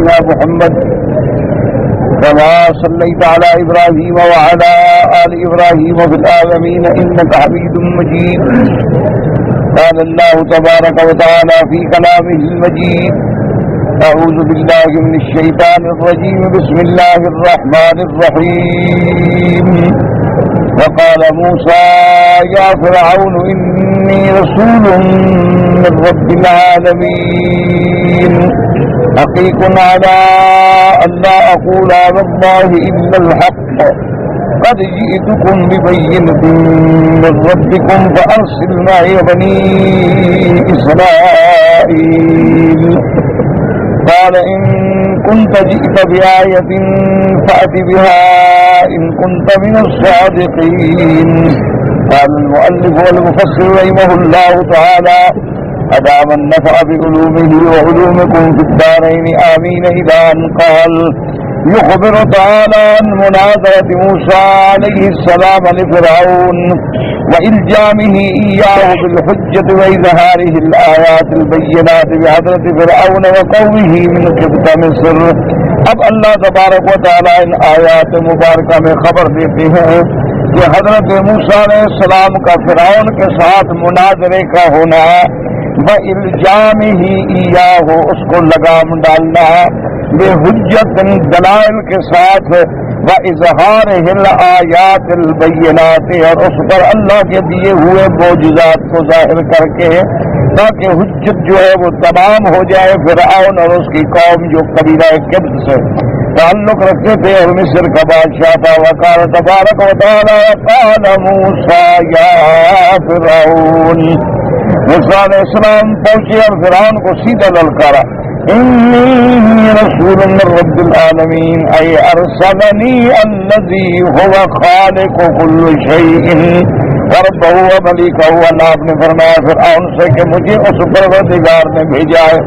سيدنا محمد كما صليت على إبراهيم وعلى آل إبراهيم في العالمين إنك حميد مجيد. قال الله تبارك وتعالى في كلامه المجيد: أعوذ بالله من الشيطان الرجيم بسم الله الرحمن الرحيم. وقال موسى يا فرعون إني رسول من رب العالمين حقيق على أن لا أقول على الله إلا الحق قد جئتكم ببينة من ربكم فأرسل معي بني إسرائيل. قال إن كنت جئت بآية فأت بها إن كنت من الصادقين. قال المؤلف والمفسر رحمه الله تعالى: أدام النفع بعلومه وعلومكم في الدارين آمين. إلى أن قال يخبر تعالى عن مناظرة موسى عليه السلام لفرعون وإلجامه إياه بالحجة وإظهاره الآيات البينات بحضرة فرعون وقومه من قبط مصر. اب اللہ تبارک و تعالیٰ ان آیات مبارکہ میں خبر دیتے ہیں کہ حضرت موسیٰ علیہ السلام کا فرعون کے ساتھ مناظرے کا ہونا وإلجامه إياه اس کو لگام ڈالنا بحجت دلائل کے ساتھ وإظہارہ الآیات البینات اور اس پر اللہ کے دیے ہوئے معجزات کو ظاہر کر کے تاکہ حجت جو ہے وہ تمام ہو جائے فرعون اور اس کی قوم جو قبیلہ قبط سے تعلق رکھتے تھے اور مصر کا بادشاہ تھا. وقال تبارک و تعالی قال موسیٰ یا فرعون. موسیٰ علیہ السلام پہنچے اور فرعون کو سیدھا للکارا: انی رسول من رب العالمین ای ارسلنی الذی هو خالق کل شیء وربہ وملیکہ. اللہ نے فرمایا فرعون سے کہ مجھے اس پروردگار نے بھیجا ہے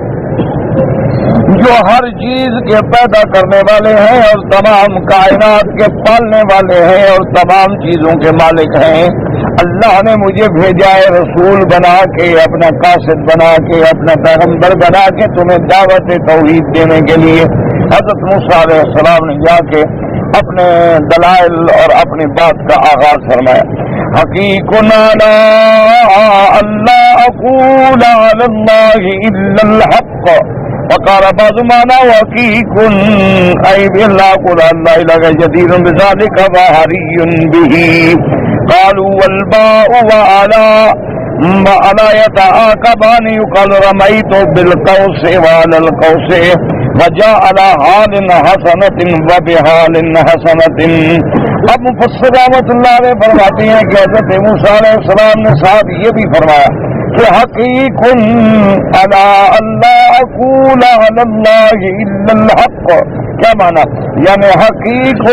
جو ہر چیز کے پیدا کرنے والے ہیں اور تمام کائنات کے پالنے والے ہیں اور تمام چیزوں کے مالک ہیں. اللہ نے مجھے بھیجا ہے رسول بنا کے، اپنا قاصد بنا کے، اپنا پیغمبر بنا کے تمہیں دعوت توحید دینے کے لیے. حضرت موسیٰ علیہ السلام نے جا کے اپنے دلائل اور اپنی بات کا آغاز فرمایا: حقیق علی اللہ اقول علی اللہ الا الحق. وقال بعض معنى حقیق ای بالله قل اللہ الہ جدیر بذلك وحری به. قالوا والباء وعلى يتعاقبان يقال رميت بالقوس وعلى القوس وجاء على حال حسنة وبحال حسنة. اب مفسر رحمۃ اللہ علیہ فرماتے ہیں کہ حضرت موسیٰ علیہ السلام نے ساتھ یہ بھی فرمایا کہ حقیق علی اللہ اقول علی اللہ الا الحق. کیا معنی؟ یعنی حقیق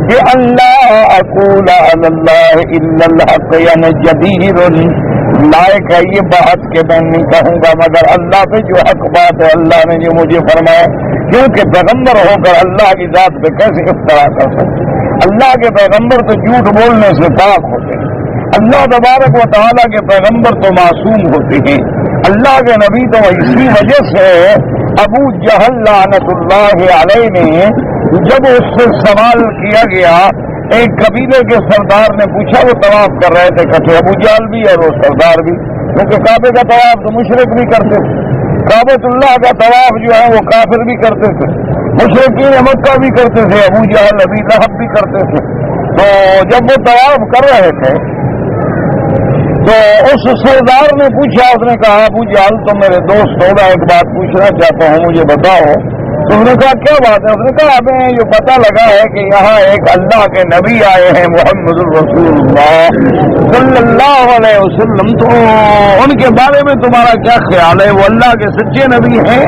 بِأَلَّا أَقُولَ عَلَى اللَّهِ إِلَّا الْحَقَّ یعنی جدیر لائق ہے یہ بات کہ میں نہیں کہوں گا مگر اللہ پہ جو حق بات ہے اللہ نے جو مجھے فرمایا. کیونکہ پیغمبر ہو کر اللہ کی ذات پہ کیسے افترا کر سکتے؟ اللہ کے پیغمبر تو جھوٹ بولنے سے پاک ہوتے ہیں. اللہ تبارک و تعالیٰ کے پیغمبر تو معصوم ہوتے ہیں. اللہ کے نبی تو اسی وجہ سے ابو جہل لعنت اللہ علیہ نے جب اس سے سوال کیا گیا، ایک قبیلے کے سردار نے پوچھا، وہ طواف کر رہے تھے کٹھے ابو جہل بھی اور وہ سردار بھی، کیونکہ کعبے کا طواف تو مشرک بھی کرتے تھے، کعبۃ اللہ کا طواف جو ہے وہ کافر بھی کرتے تھے، مشرکین مکہ بھی کرتے تھے، ابو جہل ابی لہب بھی کرتے تھے. تو جب وہ طواف کر رہے تھے تو اس سردار نے پوچھا، اس نے کہا ابو جہل تو میرے دوست ہو، میں ایک بات پوچھنا چاہتا ہوں، مجھے بتاؤ. تو اس نے کہا کیا بات ہے؟ اس نے کہا ہمیں یہ پتہ لگا ہے کہ یہاں ایک اللہ کے نبی آئے ہیں محمد الرسول اللہ صلی اللہ علیہ وسلم، تو ان کے بارے میں تمہارا کیا خیال ہے؟ وہ اللہ کے سچے نبی ہیں؟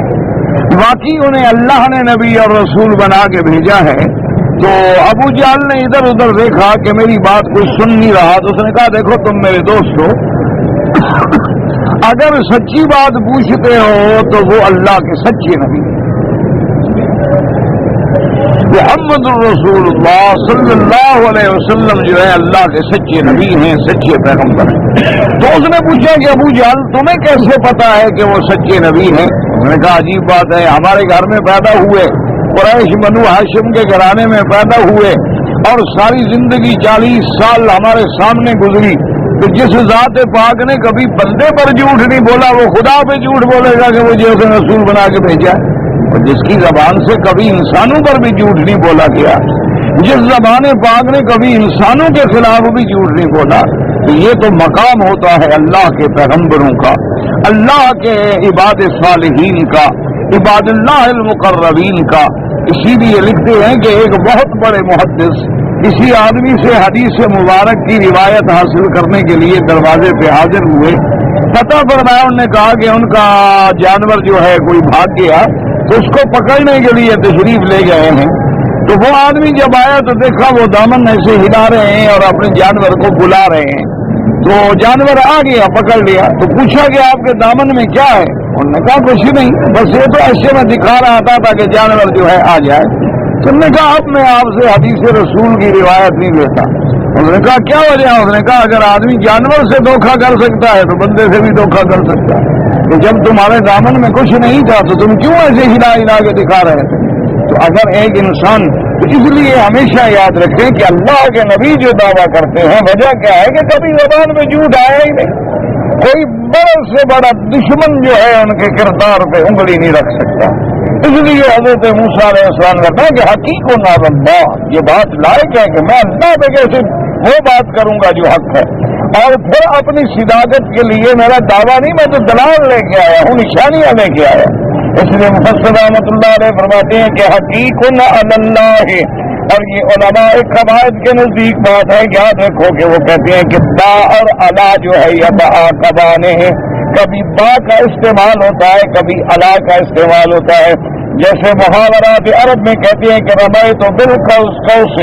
واقعی انہیں اللہ نے نبی اور رسول بنا کے بھیجا ہے. تو ابو جہل نے ادھر ادھر دیکھا کہ میری بات کوئی سن نہیں رہا، تو اس نے کہا دیکھو تم میرے دوست ہو، اگر سچی بات پوچھتے ہو تو وہ اللہ کے سچے نبی محمد الرسول اللہ صلی اللہ علیہ وسلم جو ہے اللہ کے سچے نبی ہیں، سچے پیغمبر ہیں. تو اس نے پوچھا کہ ابو جہل تمہیں کیسے پتا ہے کہ وہ سچے نبی ہیں؟ انہوں نے کہا عجیب بات ہے، ہمارے گھر میں پیدا ہوئے، قریش بنو ہاشم کے گھرانے میں پیدا ہوئے اور ساری زندگی 40 سال ہمارے سامنے گزری، تو جس ذات پاک نے کبھی بندے پر جھوٹ نہیں بولا وہ خدا پہ جھوٹ بولے گا کہ مجھے اسے رسول بنا کے بھیجا ہے؟ اور جس کی زبان سے کبھی انسانوں پر بھی جھوٹ نہیں بولا گیا، جس زبان پاک نے کبھی انسانوں کے خلاف بھی جھوٹ نہیں بولا، تو یہ تو مقام ہوتا ہے اللہ کے پیغمبروں کا، اللہ کے عباد صالحین کا، عباد اللہ المقربین کا۔ اسی لیے لکھتے ہیں کہ ایک بہت بڑے محدث کسی آدمی سے حدیث مبارک کی روایت حاصل کرنے کے لیے دروازے پہ حاضر ہوئے، پتہ فرمایا، انہوں نے کہا کہ ان کا جانور جو ہے کوئی بھاگ گیا، تو اس کو پکڑنے کے لیے تشریف لے گئے ہیں۔ تو وہ آدمی جب آیا تو دیکھا وہ دامن ایسے ہلا رہے ہیں اور اپنے جانور کو بلا رہے ہیں، تو جانور آ گیا، پکڑ لیا، تو پوچھا کہ آپ کے دامن میں کیا ہے؟ انہوں نے کہا کچھ نہیں، بس یہ تو ایسے میں دکھا رہا تھا تاکہ جانور جو ہے آ جائے۔ تو انہوں نے کہا اب میں آپ سے حدیث رسول کی روایت نہیں لیتا۔ انہوں نے کہا کیا وجہ؟ انہوں نے کہا اگر آدمی جانور سے دھوکہ کر سکتا ہے تو بندے سے بھی دھوکہ کر سکتا ہے، کہ جب تمہارے دامن میں کچھ نہیں تھا تو تم کیوں ایسے ہلا ہلا کے دکھا رہے تھے؟ تو اگر ایک انسان، تو اس لیے ہمیشہ یاد رکھیں کہ اللہ کے نبی جو دعویٰ کرتے ہیں وجہ کیا ہے کہ کبھی زبان میں جھوٹ آیا ہی نہیں۔ کوئی بڑے سے بڑا دشمن جو ہے ان کے کردار پہ انگلی نہیں رکھ سکتا۔ اس لیے حضرت موسیٰ علیہ السلام کرتا ہے کہ حقیقت اللہ، یہ بات لائق ہے کہ میں اللہ پہ کیسے وہ بات کروں گا جو حق ہے، اور پھر اپنی صداقت کے لیے میرا دعویٰ نہیں، میں تو دلال لے کے آیا ہوں، نشانیاں لے کے آیا۔ اس لیے مفسر رحمۃ اللہ علیہ فرماتے ہیں کہ حقیقت اللہ، اور یہ علماء قواعد کے نزدیک بات ہے، یاد رکھو کہ وہ کہتے ہیں کہ با اور الا جو ہے یا با قبانے ہیں، کبھی با کا استعمال ہوتا ہے، کبھی الا کا استعمال ہوتا ہے۔ جیسے محاورات عرب میں کہتے ہیں کہ رمیت بالقوس قوس،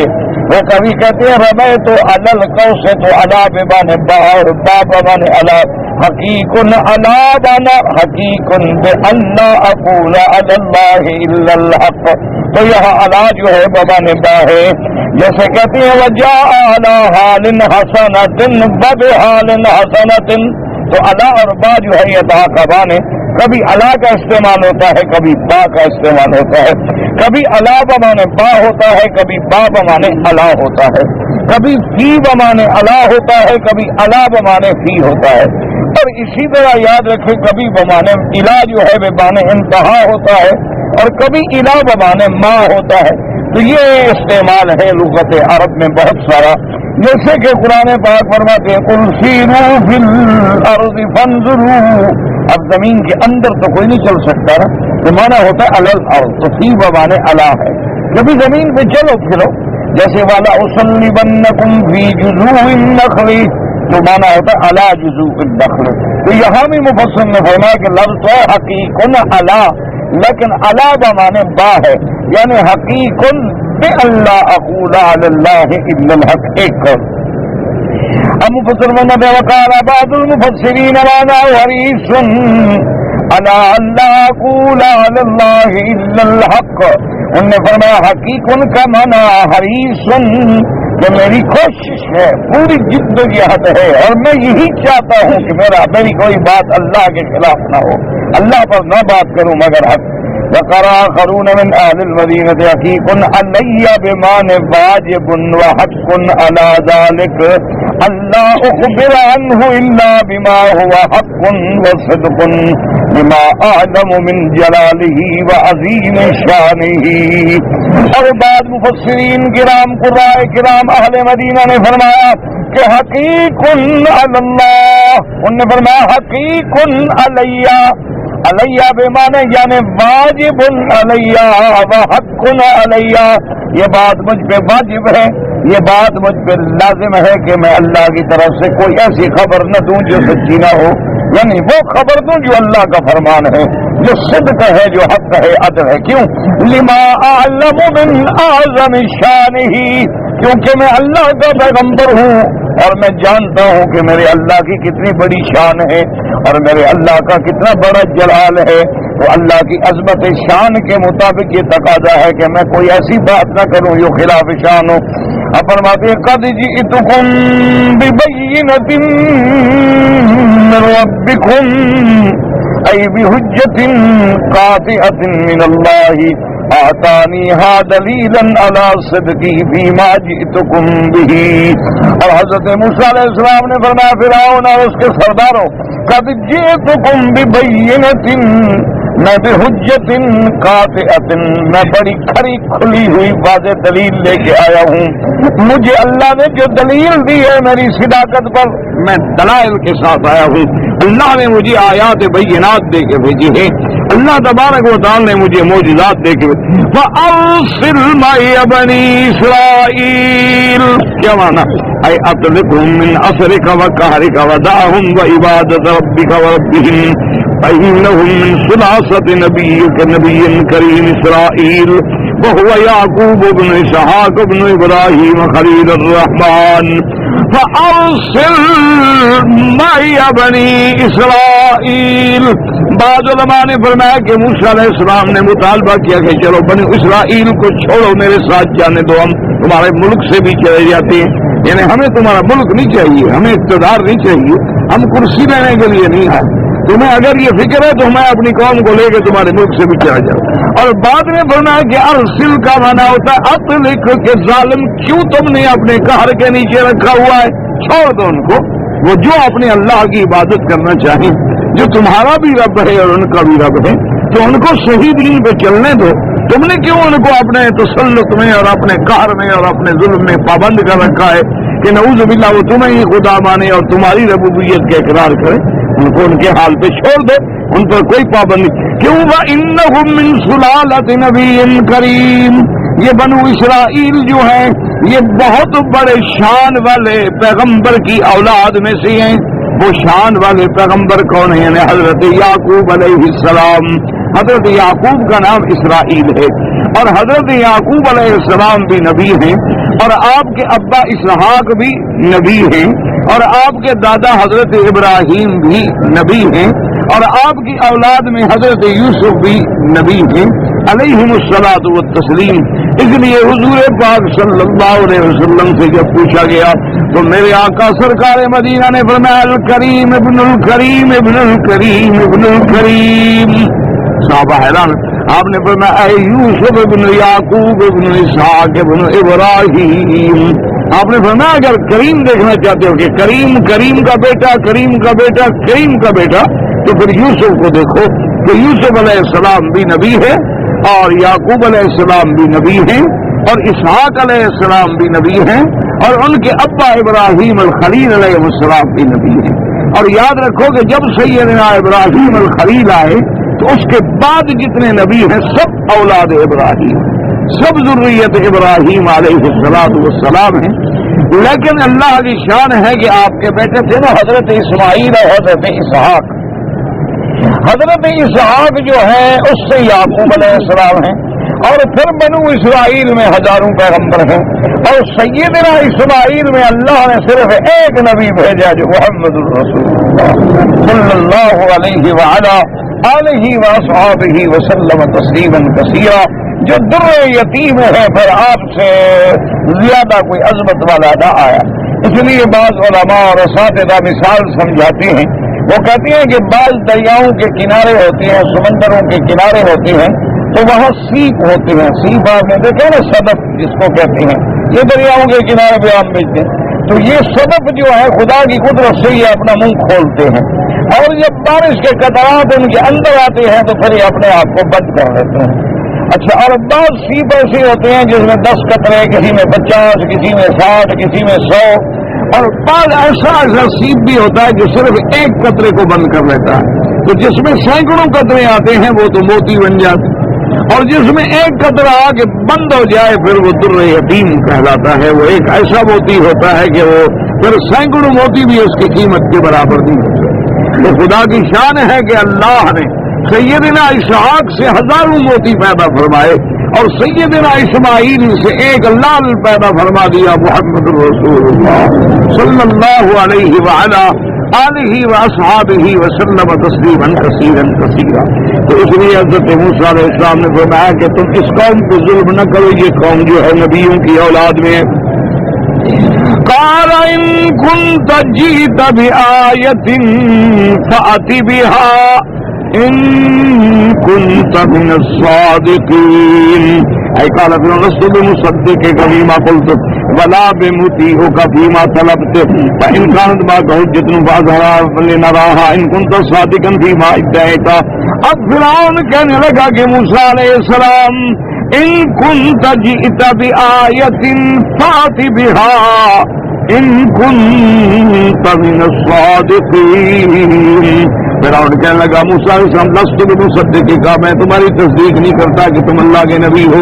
وہ کبھی کہتے ہیں رمیت علل قوس، تو الا بمعنی با اور با بمعنی الا۔ حقیق الا بنا حقیق بأن اقول علی اللہ الا الحق، تو یہاں الا جو ہے بمعنی با ہے۔ جیسے کہتے ہیں وجاء علی حال حسنۃ بحال حسنۃ، تو الا اور با جو ہے یہ تعاقبان ہے، کبھی الا کا استعمال ہوتا ہے، کبھی با کا استعمال ہوتا ہے، کبھی الا بمانے با ہوتا ہے، کبھی با بمانے الا ہوتا ہے، کبھی فی بمانے الا ہوتا ہے، کبھی الا بمانے فی ہوتا ہے، اور اسی طرح یاد رکھیں کبھی بمانے الا جو ہے بمانے انتہا ہوتا ہے، اور کبھی الا بمانے ما ہوتا ہے۔ تو یہ استعمال ہے لغت عرب میں بہت سارا، جیسے کہ قرآن پاک فرماتے ہیں قل سیروا فی الارض فانظروا، اب زمین کے اندر تو کوئی نہیں چل سکتا نا، تو مانا ہوتا ہے الل الارض، تو فی بمانے الا ہے، کبھی زمین پہ چلو پھرو، جیسے والا اصلبنکم فی جذوع النخل، تو مانا ہوتا ہے الا جذوع النخل۔ تو یہاں بھی مفسر نے فرمایا کہ لفظ ہے حقیقن الا، لیکن الا بمانے با ہے، یعنی حقیقن بألا اقول علی اللہ الا الحق، ایک قول۔ اب مفسر محمد وقال بعض المفسرین وانا حریص علی اللہ اقول علی اللہ الا الحق، انہوں نے فرمایا حقیقن کا معنی حریص، کہ میری کوشش ہے، پوری جدوجہد ہے، اور میں یہی چاہتا ہوں کہ میری کوئی بات اللہ کے خلاف نہ ہو، اللہ پر نہ بات کروں مگر حق۔ وقرأ آخرون من اہل المدینہ حقیق علی بمعنی واجب وحق علی ذلک، اللہ اخبر عنہ الا بما هو حق وصدق بما اعظم من جلالہ وعظیم شانہ۔ اور بعد مفسرین کرام قراء کرام اہل مدینہ نے فرمایا کہ حقیق علی اللہ، انہوں نے فرمایا حقیق علیہ، علیہ بمانے یعنی واجب علیہ وحق علیہ، یہ بات مجھ پہ واجب ہے، یہ بات مجھ پہ لازم ہے کہ میں اللہ کی طرف سے کوئی ایسی خبر نہ دوں جو سچی نہ ہو، یعنی وہ خبر دوں جو اللہ کا فرمان ہے، جو صدق ہے، جو حق ہے، عدل ہے۔ کیوں؟ لما اعلم من اعظم شانہ، کیونکہ میں اللہ کا پیغمبر ہوں اور میں جانتا ہوں کہ میرے اللہ کی کتنی بڑی شان ہے اور میرے اللہ کا کتنا بڑا جلال ہے، تو اللہ کی عظمت شان کے مطابق یہ تقاضا ہے کہ میں کوئی ایسی بات نہ کروں جو خلاف شان ہو۔ اب فرماتے ہیں قد جئتکم ببینۃ من ربکم، أي بحجة قاطعة من الله آتانیہا دلیلا علی صدقی فیما جئتکم بہ. اور حضرت موسیٰ علیہ السلام نے فرمایا فرعون اور اس کے سرداروں قد جئتکم ببینۃ میں بحجۃ قاطعۃ میں بڑی کھری کھلی ہوئی واضح دلیل لے کے آیا ہوں. مجھے اللہ نے جو دلیل دی ہے میری صداقت پر میں دلائل کے ساتھ آیا ہوں. اللہ نے مجھے آیات بینات دے کے بھیجی ہے. اللہ تبارک و تعالی نے مجھے معجزات دے کے فَأَرْسِلْ مَعِيَ بَنِي إِسْرَائِيلَ. کیا معنی اے اطلقهم من اثرك وقهرك ودعهم وعبادة ربك وربهم فإنهم من سلاسة نبيك نبي كريم إسرائيل وهو يعقوب بن إسحاق بن إبراهيم خليل الرحمن. فأرسل معي بني إسرائيل. بعض علماء نے فرمایا کہ موسیٰ علیہ السلام نے مطالبہ کیا کہ چلو بنی اسرائیل کو چھوڑو میرے ساتھ جانے دو, ہم تمہارے ملک سے بھی چلے جاتے ہیں. یعنی ہمیں تمہارا ملک نہیں چاہیے, ہمیں اقتدار نہیں چاہیے, ہم کرسی لینے کے لیے نہیں آئے. تمہیں اگر یہ فکر ہے تو میں اپنی قوم کو لے کے تمہارے ملک سے بھی چلا جاؤں. اور بعد میں فرمایا کہ ارسل کا معنی ہوتا ہے اطلق کے ظالم کیوں تم نے اپنے قہر کے نیچے رکھا ہوا ہے, چھوڑ دو ان کو. وہ جو اپنے اللہ کی عبادت کرنا چاہیں, جو تمہارا بھی رب ہے اور ان کا بھی رب ہے, تو ان کو صحیح دین پہ چلنے دو. تم نے کیوں ان کو اپنے تسلط میں اور اپنے قہر میں اور اپنے ظلم میں پابند کر رکھا ہے کہ نعوذ باللہ وہ تمہیں ہی خدا مانے اور تمہاری ربوبیت کا اقرار کرے. ان کو ان کے حال پہ چھوڑ دو, ان پر کوئی پابندی. کیوں وَإِنَّهُم مِّن سُلَالَةِ نَبِيٍّ کریم. یہ بنو اسرائیل جو ہیں یہ بہت بڑے شان والے پیغمبر کی اولاد میں سے ہیں. وہ شان والے پیغمبر کون ہیں؟ یعنی حضرت یعقوب علیہ السلام. حضرت یعقوب کا نام اسرائیل ہے اور حضرت یعقوب علیہ السلام بھی نبی ہیں اور آپ کے ابا اسحاق بھی نبی ہیں اور آپ کے دادا حضرت ابراہیم بھی نبی ہیں اور آپ کی اولاد میں حضرت یوسف بھی نبی ہیں علیہم الصلاۃ والتسلیم. اس لیے حضور پاک صلی اللہ علیہ وسلم سے جب پوچھا گیا تو میرے آقا سرکار مدینہ نے فرمایا الکریم ابن الکریم ابن الکریم ابن الکریم. صحابہ حیران. آپ نے فرمایا اے یوسف ابن یعقوب ابن اسحاق ابن ابراہیم. آپ نے فرمایا اگر کریم دیکھنا چاہتے ہو کہ کریم کریم کا بیٹا کریم کا بیٹا کریم کا بیٹا تو پھر یوسف کو دیکھو کہ یوسف علیہ السلام بھی نبی ہے اور یعقوب علیہ السلام بھی نبی ہیں اور اسحاق علیہ السلام بھی نبی ہیں اور ان کے ابا ابراہیم الخلیل علیہ السلام بھی نبی ہیں. اور یاد رکھو کہ جب سیدنا ابراہیم الخلیل آئے تو اس کے بعد جتنے نبی ہیں سب اولاد ابراہیم, سب ذریت ابراہیم علیہ السلام ہیں. لیکن اللہ کی شان ہے کہ آپ کے بیٹے تھے نا حضرت اسماعیل اور حضرت اسحاق. حضرت اسحاق جو ہے اس سے یعقوب علیہ السلام ہیں اور پھر بنو اسرائیل میں ہزاروں پیغمبر ہیں اور سیدنا اسماعیل میں اللہ نے صرف ایک نبی بھیجا جو محمد الرسول اللہ صلی اللہ علیہ وعلا آلہ واصحابہ وسلم تسلیما کثیرا, جو در یتیم ہے پھر آپ سے زیادہ کوئی عظمت والا نہ آیا. اس لیے بعض علماء اور اساتذہ مثال سمجھاتے ہیں, وہ کہتے ہیں کہ بعض دریاؤں کے کنارے ہوتے ہیں, سمندروں کے کنارے ہوتے ہیں تو وہاں سیپ ہوتے ہیں. سیپ آپ نے دیکھا نا, صدف جس کو کہتے ہیں, یہ دریاؤں کے کنارے پہ آپ بیچتے ہیں. تو یہ صدف جو ہے خدا کی قدرت سے یہ اپنا منہ کھولتے ہیں اور جب بارش کے قطرات ان کے اندر آتے ہیں تو پھر یہ اپنے آپ کو بند کر دیتے ہیں. اچھا, اور بعض سیپ ایسے ہوتے ہیں جس میں 10 قطرے, کسی میں 50, کسی میں 60, کسی میں 100, اور بعض ایسا سیپ بھی ہوتا ہے جو صرف ایک قطرے کو بند کر لیتا ہے. تو جس میں سینکڑوں قطرے آتے ہیں وہ تو موتی بن جاتے, اور جس میں ایک قطرہ آ کے بند ہو جائے پھر وہ در یتیم کہلاتا ہے. وہ ایک ایسا موتی ہوتا ہے کہ وہ پھر سینکڑوں موتی بھی اس کی قیمت کے برابر نہیں ہوتے. تو خدا کی شان ہے کہ اللہ نے سیدنا اسحاق سے ہزاروں موتی پیدا فرمائے اور سیدنا اسماعیل سے ایک لال پیدا فرما دیا محمد رسول اللہ صلی اللہ علیہ وعلا آلہ واصحابہ وسلم تسلیما کثیرا کثیرا. تو اس لیے حضرت موسیٰ علیہ السلام نے فرمایا کہ تم اس قوم کو ظلم نہ کرو, یہ قوم جو ہے نبیوں کی اولاد میں. قال ان كنت جئت بآية فأت بها إن كنت من الصادقين أي قال فرعون لست بمصدقك فيما قلت ولا بمطيعك فيما طلبت فإن كانت معك حجة فأظهرها لنراها إن كنت صادقا فيما ادعيت. اب فرعون کہنے لگا کہ موسیٰ علیہ السلام ان كنت جئت بآية فأت بها ان كنت من الصادقين. فرعون کہنے لگا موسیٰ علیہ السلام لست بمصدقک، میں تمہاری تصدیق نہیں کرتا کہ تم اللہ کے نبی ہو،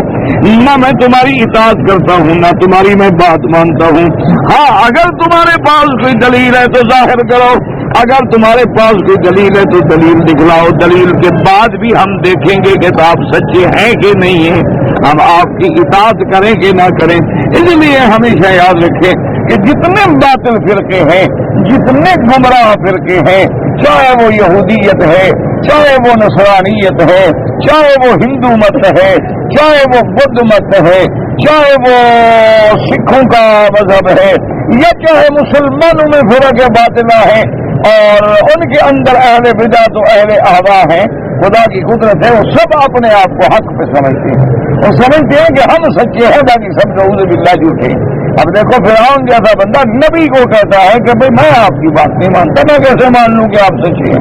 نہ میں تمہاری اطاعت کرتا ہوں نہ تمہاری میں بات مانتا ہوں. ہاں اگر تمہارے پاس کوئی دلیل ہے تو ظاہر کرو، اگر تمہارے پاس کوئی دلیل ہے تو دلیل دکھلاؤ، دلیل کے بعد بھی ہم دیکھیں گے کہ آپ سچے ہیں کہ نہیں ہیں، ہم آپ کی اطاعت کریں کہ نہ کریں. اس لیے ہمیشہ یاد رکھیں کہ جتنے باطل فرقے ہیں، جتنے گمراہ فرقے ہیں، چاہے وہ یہودیت ہے، چاہے وہ نصرانیت ہے، چاہے وہ ہندو مت ہے، چاہے وہ بدھ مت ہے، چاہے وہ سکھوں کا مذہب ہے، یا چاہے مسلمانوں میں فرق باطلہ ہے اور ان کے اندر اہل بدعت و اہل اہوا ہیں، خدا کی قدرت ہے، وہ سب اپنے آپ کو حق پہ سمجھتے ہیں، وہ سمجھتے ہیں کہ ہم سچے ہیں باقی سب نعوذ باللہ جھوٹے ہیں. اب دیکھو فرعون جیسا بندہ نبی کو کہتا ہے کہ بھئی میں آپ کی بات نہیں مانتا، میں کیسے مان لوں کہ آپ سچے ہیں،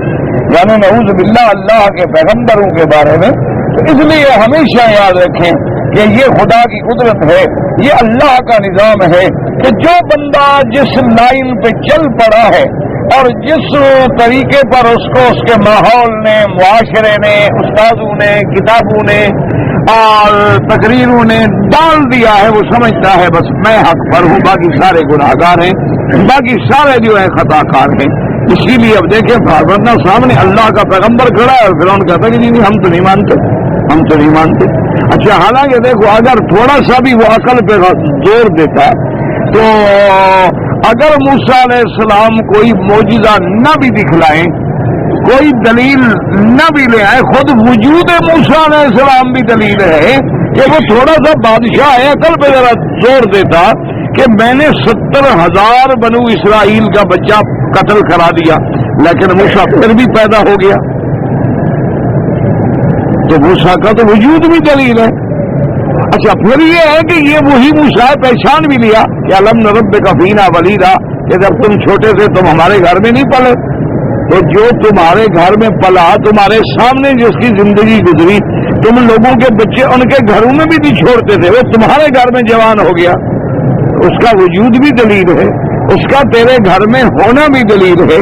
یعنی نعوذ باللہ اللہ کے پیغمبروں کے بارے میں. تو اس لیے ہمیشہ یاد رکھیں کہ یہ خدا کی قدرت ہے، یہ اللہ کا نظام ہے کہ جو بندہ جس لائن پہ چل پڑا ہے اور جس طریقے پر اس کو اس کے ماحول نے، معاشرے نے، استادوں نے، کتابوں نے اور تقریروں نے ڈال دیا ہے، وہ سمجھتا ہے بس میں حق پر ہوں، باقی سارے گناہگار ہیں، باقی سارے جو ہے خطا کار ہیں. اسی لیے اب دیکھیں ورنہ سامنے اللہ کا پیغمبر کھڑا ہے اور فرعون کہتا ہے کہ نہیں ہم تو نہیں مانتے، ہم تو نہیں مانتے. اچھا حالانکہ دیکھو اگر تھوڑا سا بھی وہ عقل پہ زور دیتا ہے تو اگر موسیٰ علیہ السلام کوئی معجزہ نہ بھی دکھلائیں، کوئی دلیل نہ بھی لے آئے، خود وجود موسیٰ علیہ السلام بھی دلیل ہے کہ وہ تھوڑا سا بادشاہ ہے، عقل پہ ذرا زور دیتا کہ میں نے 70,000 بنو اسرائیل کا بچہ قتل کرا دیا لیکن موسیٰ پھر بھی پیدا ہو گیا، تو موسیٰ کا تو وجود بھی دلیل ہے. اچھا پھر یہ ہے کہ یہ وہی موسیٰ پہچان بھی لیا کہ الم نربک فینا ولیدا، کہ جب تم چھوٹے تھے تم ہمارے گھر میں نہیں پلے، تو جو تمہارے گھر میں پلا، تمہارے سامنے جس کی زندگی گزری، تم لوگوں کے بچے ان کے گھروں میں بھی نہیں چھوڑتے تھے، وہ تمہارے گھر میں جوان ہو گیا، اس کا وجود بھی دلیل ہے، اس کا تیرے گھر میں ہونا بھی دلیل ہے،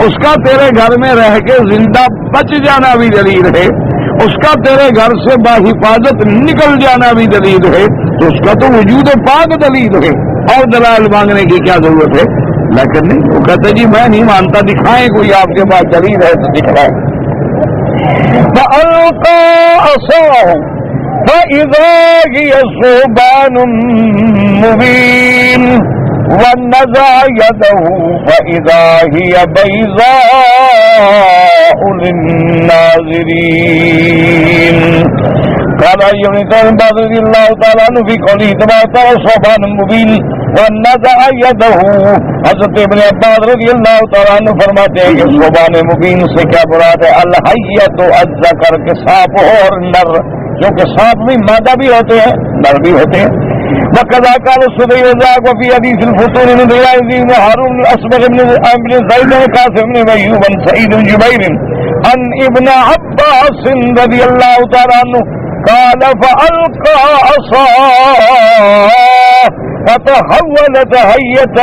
اس کا تیرے گھر میں رہ کے زندہ بچ جانا بھی دلیل ہے، اس کا تیرے گھر سے باحفاظت نکل جانا بھی دلیل ہے. تو اس کا تو وجود پاک دلیل ہے، اور دلائل مانگنے کی کیا ضرورت ہے. لیکن نہیں، وہ کہتے جی میں نہیں مانتا، دکھائیں کوئی آپ کے پاس دلیل ہے تو دکھائیں. فَأَلْقَى عَصَاهُ فَإِذَا هِيَ ثُعْبَانٌ مُّبِينٌ وَنَزَعَ يَدَهُ فَإِذَا هِيَ بَيْضَاءُ لِلنَّاظِرِينَ. قال ابن عباس رضی اللہ تعالیٰ عنہ فی قوله تبارک ثعبان مبین ونزع یدہ. حضرت ابن عباس رضی اللہ تعالیٰ عنہ فرماتے ہیں کہ ثعبان مبین سے کیا مراد ہے؟ الحیۃ الذکر کے سانپ ہو اور نر، کیونکہ سانپ بھی مادہ بھی ہوتے ہیں نر بھی ہوتے ہیں. وَكَذَا قَالَ السُّدَيُّ وَفِي حديث الفطور من رواية هارون بن الأصبغ بن زيد بن قاسم بن أيوب بن سعيد بن جبير عن ابن عباس رضي الله تعالى عنه قال فألقى عصاه فتحولت هيئة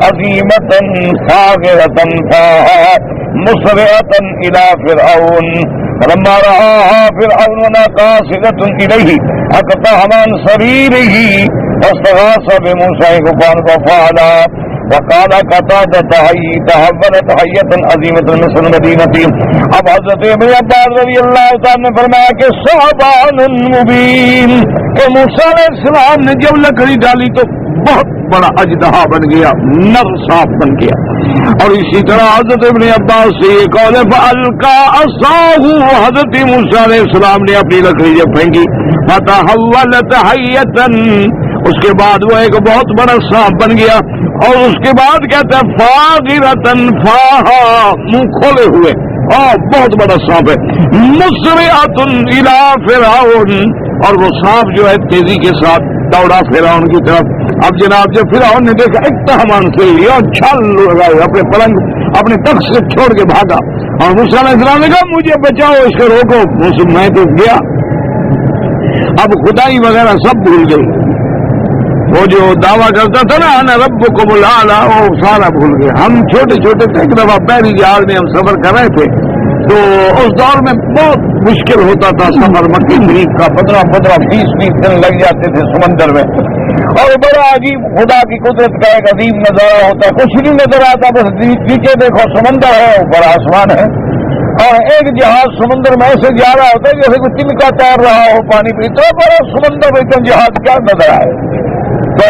عظيمة صاغرة مسرعة إلى فرعون فلما رآها فرعون قاصدة إليه أقطعها عن سريره واستغاث بموسى غفران ففعلا. وقال قتادة تحولت حية عظيمة مثل المدينة. اب حضرت ابن عباس رضی اللہ تعالیٰ نے فرمایا کہ ثعبان مبین کہ موسیٰ علیہ السلام نے جب لکڑی ڈالی تو بہت بڑا اژدہا بن گیا، نر سانپ بن گیا. اور اسی طرح حضرت ابن عباس سے یہ قول ہے فَأَلْقَى عَصَاهُ، حضرت موسیٰ علیہ السلام نے اپنی لکڑی جب پھینکی فَتَحَوَّلَتْ حَيَّةً، اس کے بعد وہ ایک بہت بڑا سانپ بن گیا. اور اس کے بعد کہتے ہیں فاغرتن فاہا، منہ کھولے ہوئے، بہت بڑا سانپ ہے. مسرعۃ الی فرعون، اور وہ سانپ جو ہے تیزی کے ساتھ دوڑا فرعون کی طرف. اب جناب جب فرعون نے دیکھا اقتحمان سے لیا اور چھال لگائے اپنے پلنگ اپنے تخت سے چھوڑ کے بھاگا. اور موسیٰ علیہ السلام نے کہا مجھے بچاؤ، اس کو روکو. میں تو گیا. اب خدائی وغیرہ سب بھول گئی. وہ جو دعویٰ کرتا تھا نا انا ربکم الاعلی، وہ سارا بھول گئے. ہم چھوٹے چھوٹے تھے. ایک دفعہ پہلی جہاز میں ہم سفر کر رہے تھے تو اس دور میں بہت مشکل ہوتا تھا سفر مکی شریف کا. 15-20 دن لگ جاتے تھے سمندر میں. اور بڑا عجیب خدا کی قدرت کا ایک عظیم نظارہ ہوتا ہے. کچھ نہیں نظر آتا، بس نیچے دیکھو سمندر ہے، اوپر آسمان ہے. اور ایک جہاز سمندر میں ایسے جا رہا ہوتا ہے جیسے کوئی تنکا تیر رہا ہو پانی پہ. اتنا بڑا سمندر میں اتنا جہاز کیا نظر آئے. تو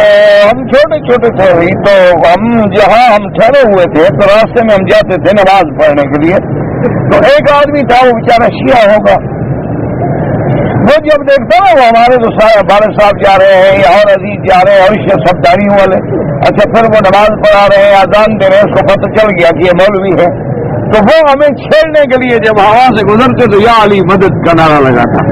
ہم چھوٹے چھوٹے تھے تو ہم جہاں ہم ٹھہرے ہوئے تھے تو راستے میں ہم جاتے تھے نماز پڑھنے کے لیے. تو ایک آدمی تھا، وہ بیچارہ شیعہ ہوگا. وہ جب دیکھتا نا وہ ہمارے تو والد صاحب جا رہے ہیں یا اور عزیز جا رہے ہیں اور اس سب داڑیوں والے، اچھا پھر وہ نماز پڑھا رہے ہیں، اذان دے رہے ہیں، اس کو پتہ چل گیا کہ یہ مولوی ہے. تو وہ ہمیں چھیڑنے کے لیے جب ہوا سے گزرتے تو یا علی مدد کا نعرہ لگا تھا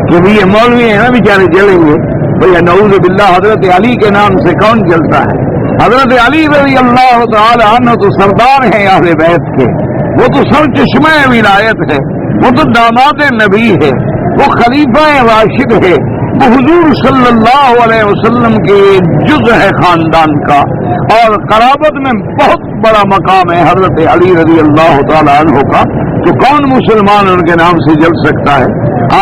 کہ یہ مولوی ہیں نا بیچارے جلیں گے. بھیا نعوذ باللہ، حضرت علی کے نام سے کون جلتا ہے؟ حضرت علی رضی اللہ تعالی عنہ تو سردار ہیں اہل بیت کے. وہ تو سر چشمہ ولایت ہے، وہ تو داماد نبی ہے، وہ خلیفہ راشد ہے، وہ حضور صلی اللہ علیہ وسلم کے جز ہے خاندان کا، اور قرابت میں بہت بڑا مقام ہے حضرت علی رضی اللہ تعالی عنہ کا. تو کون مسلمان ان کے نام سے جل سکتا ہے؟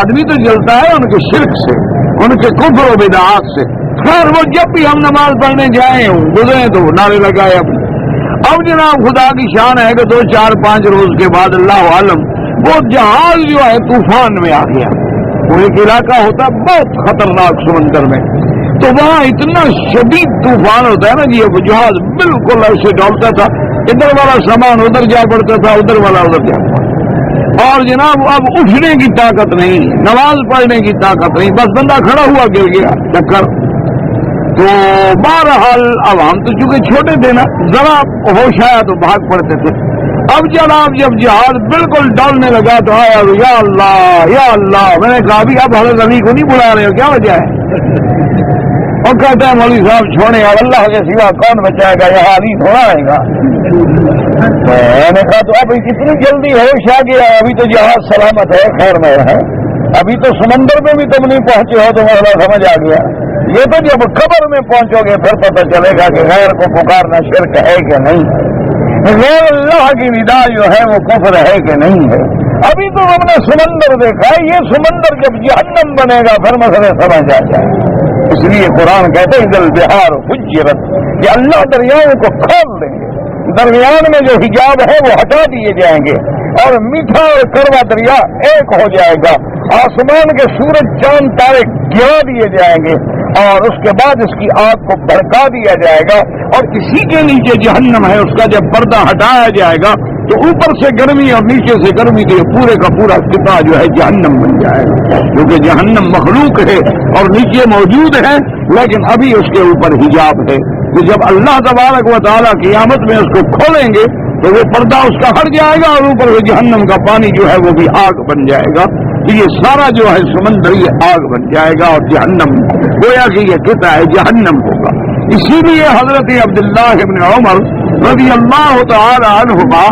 آدمی تو جلتا ہے ان کے شرک سے، ان کے کفر و بدعات سے. خیر وہ جب بھی ہم نماز پڑھنے جائیں گزرے تو نعرے لگائے. اب جناب خدا کی شان ہے کہ 2-4-5 روز کے بعد اللہ عالم وہ جہاز جو ہے طوفان میں آ گیا. وہ ایک علاقہ ہوتا ہے بہت خطرناک سمندر میں، تو وہاں اتنا شدید طوفان ہوتا ہے نا جی، وہ جہاز بالکل ایسے ڈالتا تھا، ادھر والا سامان ادھر جا پڑتا تھا، ادھر والا ادھر جا پڑتا. اور جناب اب اٹھنے کی طاقت نہیں، نماز پڑھنے کی طاقت نہیں، بس بندہ کھڑا ہوا گر گیا چکر. تو بہرحال اب ہم تو چونکہ چھوٹے تھے نا، ذرا ہوش آیا تو بھاگ پڑتے تھے. اب جناب جب جہاز بالکل ڈالنے لگا تو آیا یا اللہ یا اللہ. میں نے کہا ابھی آپ حضرت علی کو نہیں بلا رہے ہو، کیا وجہ ہے؟ اور کہتے ہیں مولوی صاحب چھوڑیں، اب اللہ کے سوا کون بچائے گا، یہاں علی تھوڑا آئے گا. تو میں نے کہا تو اب اتنی جلدی ہوش آ گیا، ابھی تو جہاز سلامت ہے، خیر میں ہے، ابھی تو سمندر میں بھی تم نہیں پہنچے ہو تو مسئلہ سمجھ آ گیا. یہ تو جب قبر میں پہنچو گے پھر پتہ چلے گا کہ غیر کو پکارنا شرک ہے کہ نہیں، غیر اللہ کی ندا جو ہے وہ کفر ہے کہ نہیں ہے. ابھی تو ہم نے سمندر دیکھا ہے، یہ سمندر جب جہنم بنے گا پھر مسئلے سمجھ آ جائے. اس لیے قرآن کہتے ہیں ذل بہار حجرت، کہ اللہ دریاؤں کو کھول دیں گے، درمیان میں جو حجاب ہے وہ ہٹا دیے جائیں گے اور میٹھا اور کڑوا دریا ایک ہو جائے گا. آسمان کے سورج چاند تارے گرا دیے جائیں گے اور اس کے بعد اس کی آگ کو بھڑکا دیا جائے گا. اور اسی کے نیچے جہنم ہے، اس کا جب پردہ ہٹایا جائے گا تو اوپر سے گرمی اور نیچے سے گرمی کے پورے کا پورا قطعہ جو ہے جہنم بن جائے گا. کیونکہ جہنم مخلوق ہے اور نیچے موجود ہے لیکن ابھی اس کے اوپر حجاب ہے. تو جب اللہ تبارک و تعالیٰ قیامت میں اس کو کھولیں گے تو وہ پردہ اس کا ہٹ جائے گا اور اوپر وہ جہنم کا پانی جو ہے وہ بھی آگ بن جائے گا. تو یہ سارا جو ہے سمندر یہ آگ بن جائے گا اور جہنم گویا کہ یہ قطعہ ہے جہنم ہوگا. اسی لیے حضرت عبداللہ ابن عمر رضی اللہ تعالی عنہما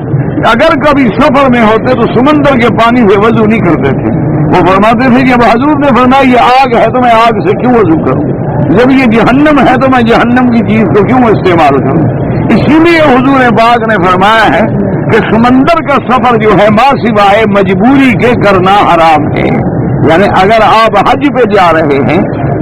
اگر کبھی سفر میں ہوتے تو سمندر کے پانی سے وضو نہیں کرتے تھے. وہ فرماتے تھے کہ حضور نے فرمایا یہ آگ ہے تو میں آگ سے کیوں وضو کروں، جب یہ جہنم ہے تو میں جہنم کی چیز کو کیوں استعمال کروں. اسی لیے حضور پاک نے فرمایا ہے کہ سمندر کا سفر جو ہے ما سوائے مجبوری کے کرنا حرام ہے. یعنی اگر آپ حج پہ جا رہے ہیں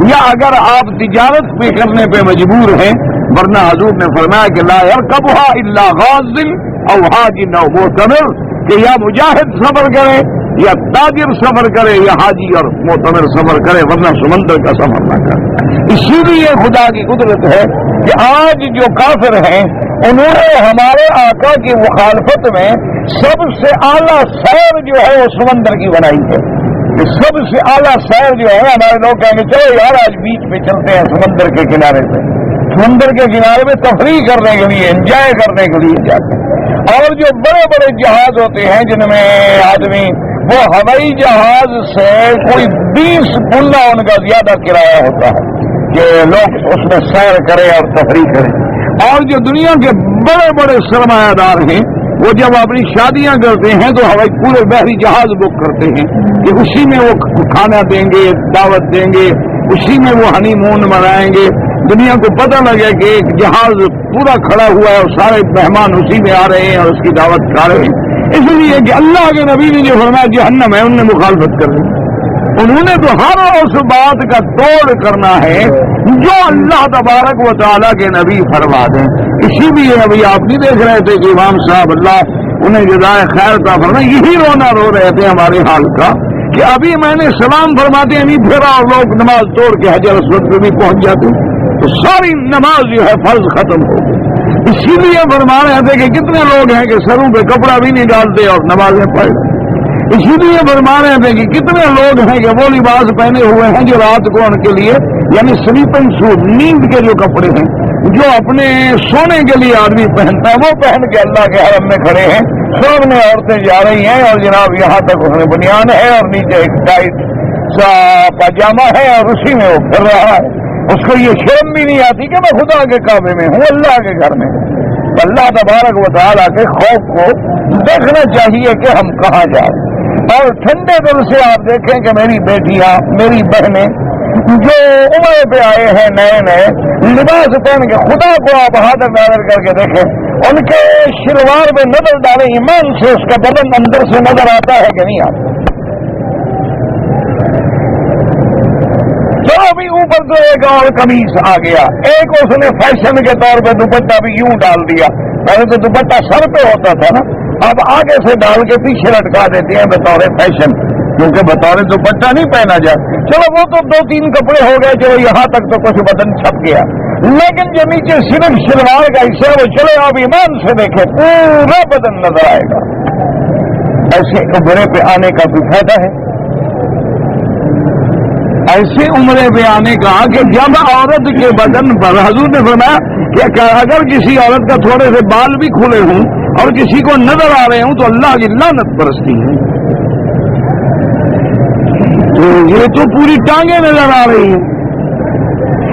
یا اگر آپ تجارت پہ کرنے پہ مجبور ہیں، ورنہ حضور نے فرمایا کہ لا يركبها الا غازل او حاج او معتمر، کہ یا مجاہد سفر کرے یا تاجر سفر کرے یا حاجی اور معتمر سفر کرے، ورنہ سمندر کا سفر نہ کرے. اسی لیے خدا کی قدرت ہے کہ آج جو کافر ہیں انہوں نے ہمارے آقا کی مخالفت میں سب سے اعلیٰ سیر جو ہے وہ سمندر کی بنائی ہے. سب سے اعلیٰ سیر جو ہے ہمارے لوگ کہیں گے چلو یار آج بیچ پہ چلتے ہیں سمندر کے کنارے پہ، سمندر کے کنارے میں تفریح کرنے کے لیے، انجوائے کرنے کے لیے جاتے ہیں۔ اور جو بڑے بڑے جہاز ہوتے ہیں جن میں آدمی، وہ ہوائی جہاز سے کوئی 20 گنا ان کا زیادہ کرایہ ہوتا ہے کہ لوگ اس میں سیر کریں اور تفریح کریں۔ اور جو دنیا کے بڑے بڑے سرمایہ دار ہیں وہ جب اپنی شادیاں کرتے ہیں تو ہوائی پورے بحری جہاز بک کرتے ہیں کہ اسی میں وہ کھانا دیں گے، دعوت دیں گے، اسی میں وہ ہنی مون منائیں گے۔ دنیا کو پتہ لگے کہ ایک جہاز پورا کھڑا ہوا ہے اور سارے مہمان اسی میں آ رہے ہیں اور اس کی دعوت کھا رہے ہیں۔ اس لیے کہ اللہ کے نبی نے جو فرمایا جہنم ہے، ان نے مخالفت کر دی۔ انہوں نے تو ہر اس بات کا توڑ کرنا ہے جو اللہ تبارک و تعالیٰ کے نبی فرما دیں۔ اسی لیے ابھی آپ نہیں دیکھ رہے تھے کہ امام صاحب اللہ انہیں جزائے خیر عطا فرمائے، یہی رونا رو رہے تھے ہمارے حال کا کہ ابھی میں نے سلام فرماتے نہیں پھیرا اور لوگ نماز توڑ کے حجر اسود پہ بھی پہنچ جاتے تو ساری نماز جو ہے فرض ختم ہو گئی۔ اسی لیے فرما رہے تھے کہ کتنے لوگ ہیں کہ سروں پہ کپڑا بھی نہیں ڈالتے اور نمازیں پڑھ۔ اسی لیے فرما رہے تھے کہ کتنے لوگ ہیں کہ وہ لباس پہنے ہوئے ہیں جو رات کو ان کے لیے یعنی سلیپنگ سوٹ، نیند کے جو کپڑے ہیں جو اپنے سونے کے لیے آدمی پہنتا ہے وہ پہن کے اللہ کے حرم میں کھڑے ہیں۔ سامنے عورتیں جا رہی ہیں اور جناب یہاں تک اس میں بنیان ہے اور نیچے ایک ٹائٹ سا پاجامہ ہے اور اسی میں وہ پھر رہا ہے۔ اس کو یہ شرم بھی نہیں آتی کہ میں خدا کے کعبے میں ہوں، اللہ کے گھر میں ہوں۔ اللہ تبارک و تعالیٰ کے خوف کو دیکھنا چاہیے کہ ہم کہاں جائیں۔ اور ٹھنڈے دل سے آپ دیکھیں کہ میری بیٹیاں، میری بہنیں جو عمر پہ آئے ہیں نئے نئے لباس پہن کے، خدا کو آپ حاضر ناظر کر کے دیکھیں، ان کے شلوار میں نظر ڈالیں، ایمان سے اس کا بدن اندر سے نظر آتا ہے کہ نہیں آتا؟ چلو ابھی اوپر تو ایک اور قمیص آ گیا، ایک اس نے فیشن کے طور پہ دوپٹہ بھی یوں ڈال دیا۔ پہلے تو دوپٹہ سر پہ ہوتا تھا نا، اب آگے سے ڈال کے پیچھے لٹکا دیتے ہیں بطور فیشن، کیونکہ بطور دوپٹہ نہیں پہنا جائے۔ چلو وہ تو 2-3 کپڑے ہو گئے، چلو یہاں تک تو کچھ بدن چھپ گیا، لیکن جو نیچے صرف شلوار کا حصہ وہ چلے آپ ایمان سے دیکھیں پورا بدن نظر آئے گا۔ ایسے عمرے پہ آنے کا بھی فائدہ ہے، ایسے عمرے پہ آنے کا کہ جب عورت کے بدن پر حضور نے فرمایا کہ اگر کسی عورت کا تھوڑے سے بال بھی کھلے ہوں اور کسی کو نظر آ رہے ہوں تو اللہ کی لعنت برستی ہے۔ تو یہ تو پوری ٹانگیں نظر آ رہی ہیں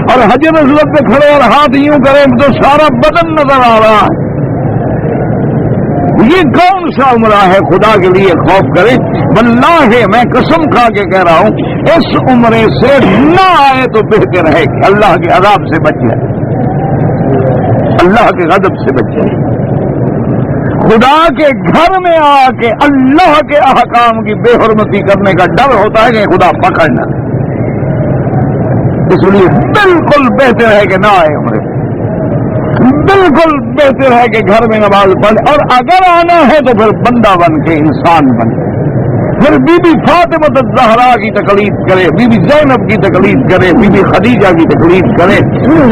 اور حجر اسود پہ کھڑے اور ہاتھ یوں کریں تو سارا بدن نظر آ رہا ہے۔ یہ کون سا عمرہ ہے؟ خدا کے لیے خوف کرے۔ واللہ میں قسم کھا کے کہہ رہا ہوں اس عمرے سے نہ آئے تو بہتر ہے کہ اللہ کے عذاب سے بچ جائے، اللہ کے غضب سے بچ جائے۔ خدا کے گھر میں آ کے اللہ کے احکام کی بے حرمتی کرنے کا ڈر ہوتا ہے کہ خدا پکڑنا، اس لیے بالکل بہتر ہے کہ نہ آئے عمرے، بالکل بہتر ہے کہ گھر میں نماز پڑھے، اور اگر آنا ہے تو پھر بندہ بن کے انسان بن کے پھر بی بی فاطمہ الزہرا کی تقلید کرے، بی بی زینب کی تقلید کرے، بی بی خدیجہ کی تقلید کرے،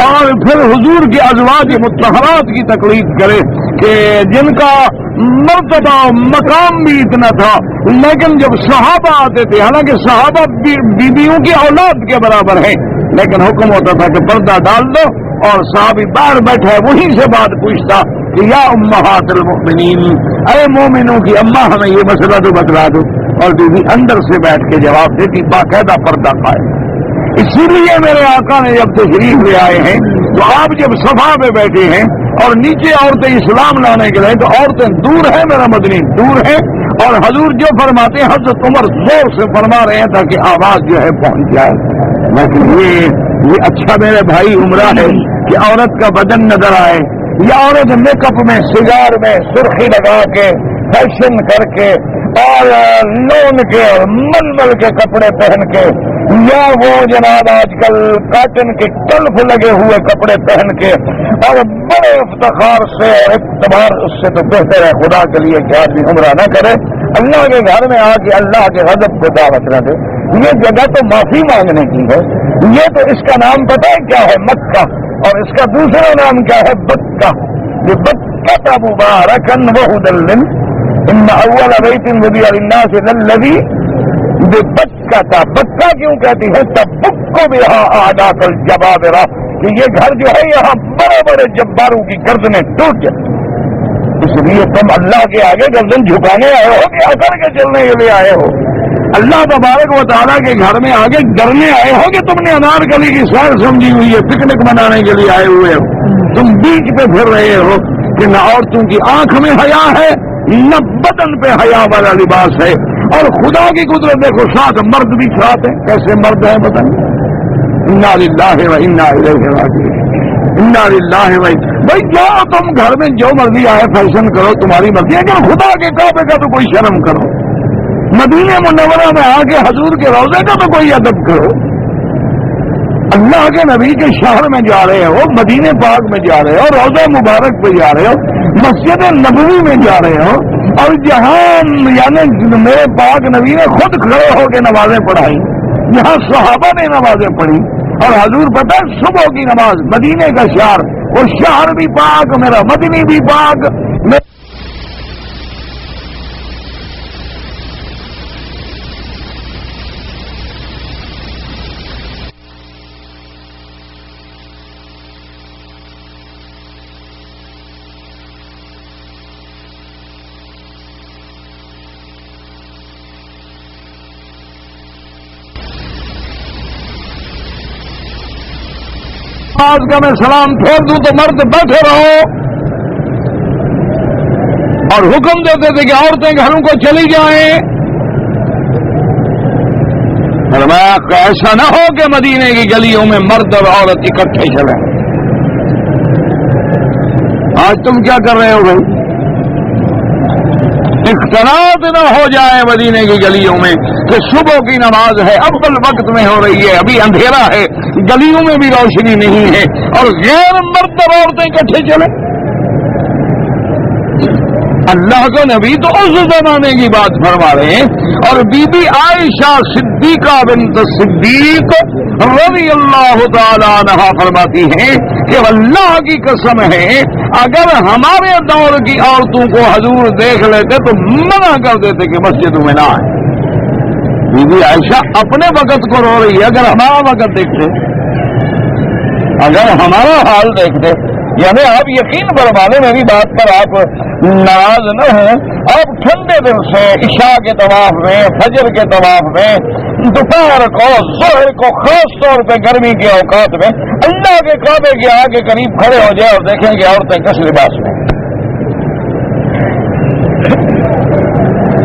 اور پھر حضور کے ازواج مطہرات کی تقلید کرے کہ جن کا مرتبہ مقام بھی اتنا تھا، لیکن جب صحابہ آتے تھے، حالانکہ صحابہ بیویوں کی اولاد کے برابر ہیں، لیکن حکم ہوتا تھا کہ پردہ ڈال دو، اور صحابی باہر بیٹھا ہے وہیں سے بات پوچھتا کہ یا امہات المؤمنین، اے مومنوں کی اماں ہمیں یہ مسئلہ تو بتلا دو، اور بیوی اندر سے بیٹھ کے جواب دیتی، باقاعدہ پردہ قائم۔ اسی لیے میرے آقا نے جب تشریف لے آئے ہیں تو آپ جب صفا پہ بیٹھے ہیں اور نیچے عورتیں اسلام لانے کے لیے، تو عورتیں دور ہیں، میرا مدنی دور ہے، اور حضور جو فرماتے ہیں حضرت عمر زور سے فرما رہے ہیں تاکہ آواز جو ہے پہنچ جائے۔ لیکن یہ اچھا میرے بھائی عمرہ ہے کہ عورت کا بدن نظر آئے، یا عورت میک اپ میں، سگار میں سرخی لگا کے، فیشن کر کے، اور لون کے اور ململ کے کپڑے پہن کے، یا وہ جناب آج کل کاٹن کے کلف لگے ہوئے کپڑے پہن کے اور بڑے افتخار سے اور اعتبار، اس سے تو بہتر ہے خدا کے لیے کہ آدمی عمرہ نہ کرے، اللہ کے گھر میں آ کے اللہ کے غضب کو دعوت نہ دے۔ یہ جگہ تو معافی مانگنے کی ہے، یہ تو اس کا نام پتہ ہے کیا ہے؟ مکہ، اور اس کا دوسرا نام کیا ہے؟ بکہ۔ یہ بکہ مبارکن وہدى ان اول بیت وضع للناس للذی بکہ تھا۔ بکہ کیوں کہتی ہے؟ تبک بہا اعداء الجبابرہ، کہ یہ گھر جو ہے یہاں بڑے بڑے جباروں کی گردنیں ٹوٹ جائیں، اس لیے تم اللہ کے آگے گردن جھکانے آئے ہو کہ اکڑ کے چلنے کے لیے آئے ہو؟ اللہ تبارک و تعالیٰ کے گھر میں آگے ڈرنے آئے ہو کہ تم نے انار گلی کی سیر سمجھی ہوئی ہے، پکنک منانے کے لیے آئے ہوئے ہو؟ تم بیچ پہ پھر رہے ہو کہ نہ عورتوں کی آنکھ میں حیا ہے نہ بدن پہ حیا والا لباس ہے، اور خدا کی قدرت دیکھو ساتھ مرد بھی ساتھ ہیں، کیسے مرد ہیں بتائیں؟ انا للہ و انا الیہ راجعون، انا للہ بھائی جاؤ تم گھر میں جو مرضی آئے فیشن کرو، تمہاری مرضی ہے، لیکن خدا کے کعبے کا تو کوئی شرم کرو، مدینہ منورہ میں آ کے حضور کے روضے کا تو کوئی ادب کرو، اللہ کے نبی کے شہر میں جا رہے ہو، مدینہ پاک میں جا رہے ہو، روضہ مبارک پہ جا رہے ہو، مسجد نبوی میں جا رہے ہو، اور جہاں یعنی میرے پاک نبی نے خود کھڑے ہو کے نمازیں پڑھائی، جہاں صحابہ نے نمازیں پڑھی، اور حضور پتہ ہے صبح کی نماز مدینے کا شہر، وہ شہر بھی پاک، میرا مدنی بھی پاک، آج کا میں سلام پھیر دوں تو مرد بیٹھے رہو، اور حکم دیتے تھے کہ عورتیں گھروں کو چلی جائیں، فرمایا کہ ایسا نہ ہو کہ مدینے کی گلیوں میں مرد اور عورت اکٹھے چلیں۔ آج تم کیا کر رہے ہو بھائی؟ اختلاط نہ ہو جائے مدینے کی گلیوں میں کہ صبح کی نماز ہے، اول وقت میں ہو رہی ہے، ابھی اندھیرا ہے، گلیوں میں بھی روشنی نہیں ہے، اور غیر مرد اور عورتیں اکٹھے چلیں۔ اللہ کا نبی تو اس زمانے کی بات فرما رہے ہیں، اور بی بی عائشہ صدیقہ بنت صدیق رضی اللہ تعالی عنہا فرماتی ہیں کہ اللہ کی قسم ہے اگر ہمارے دور کی عورتوں کو حضور دیکھ لیتے تو منع کر دیتے کہ مسجدوں میں نہ آئے۔ بی بی عائشہ اپنے وقت کو رو رہی ہے، اگر ہمارا وقت دیکھتے، اگر ہمارا حال دیکھتے، یعنی آپ یقین فرما لیں میری بات پر آپ ناراض نہ ہوں، آپ ٹھنڈے دل سے عشاء کے طواف میں، فجر کے طواف میں، دوپہر کو، ظہر کو، خاص طور پہ گرمی کے اوقات میں اللہ کے کعبے کے آگے قریب کھڑے ہو جائے اور دیکھیں کہ عورتیں کس لباس میں۔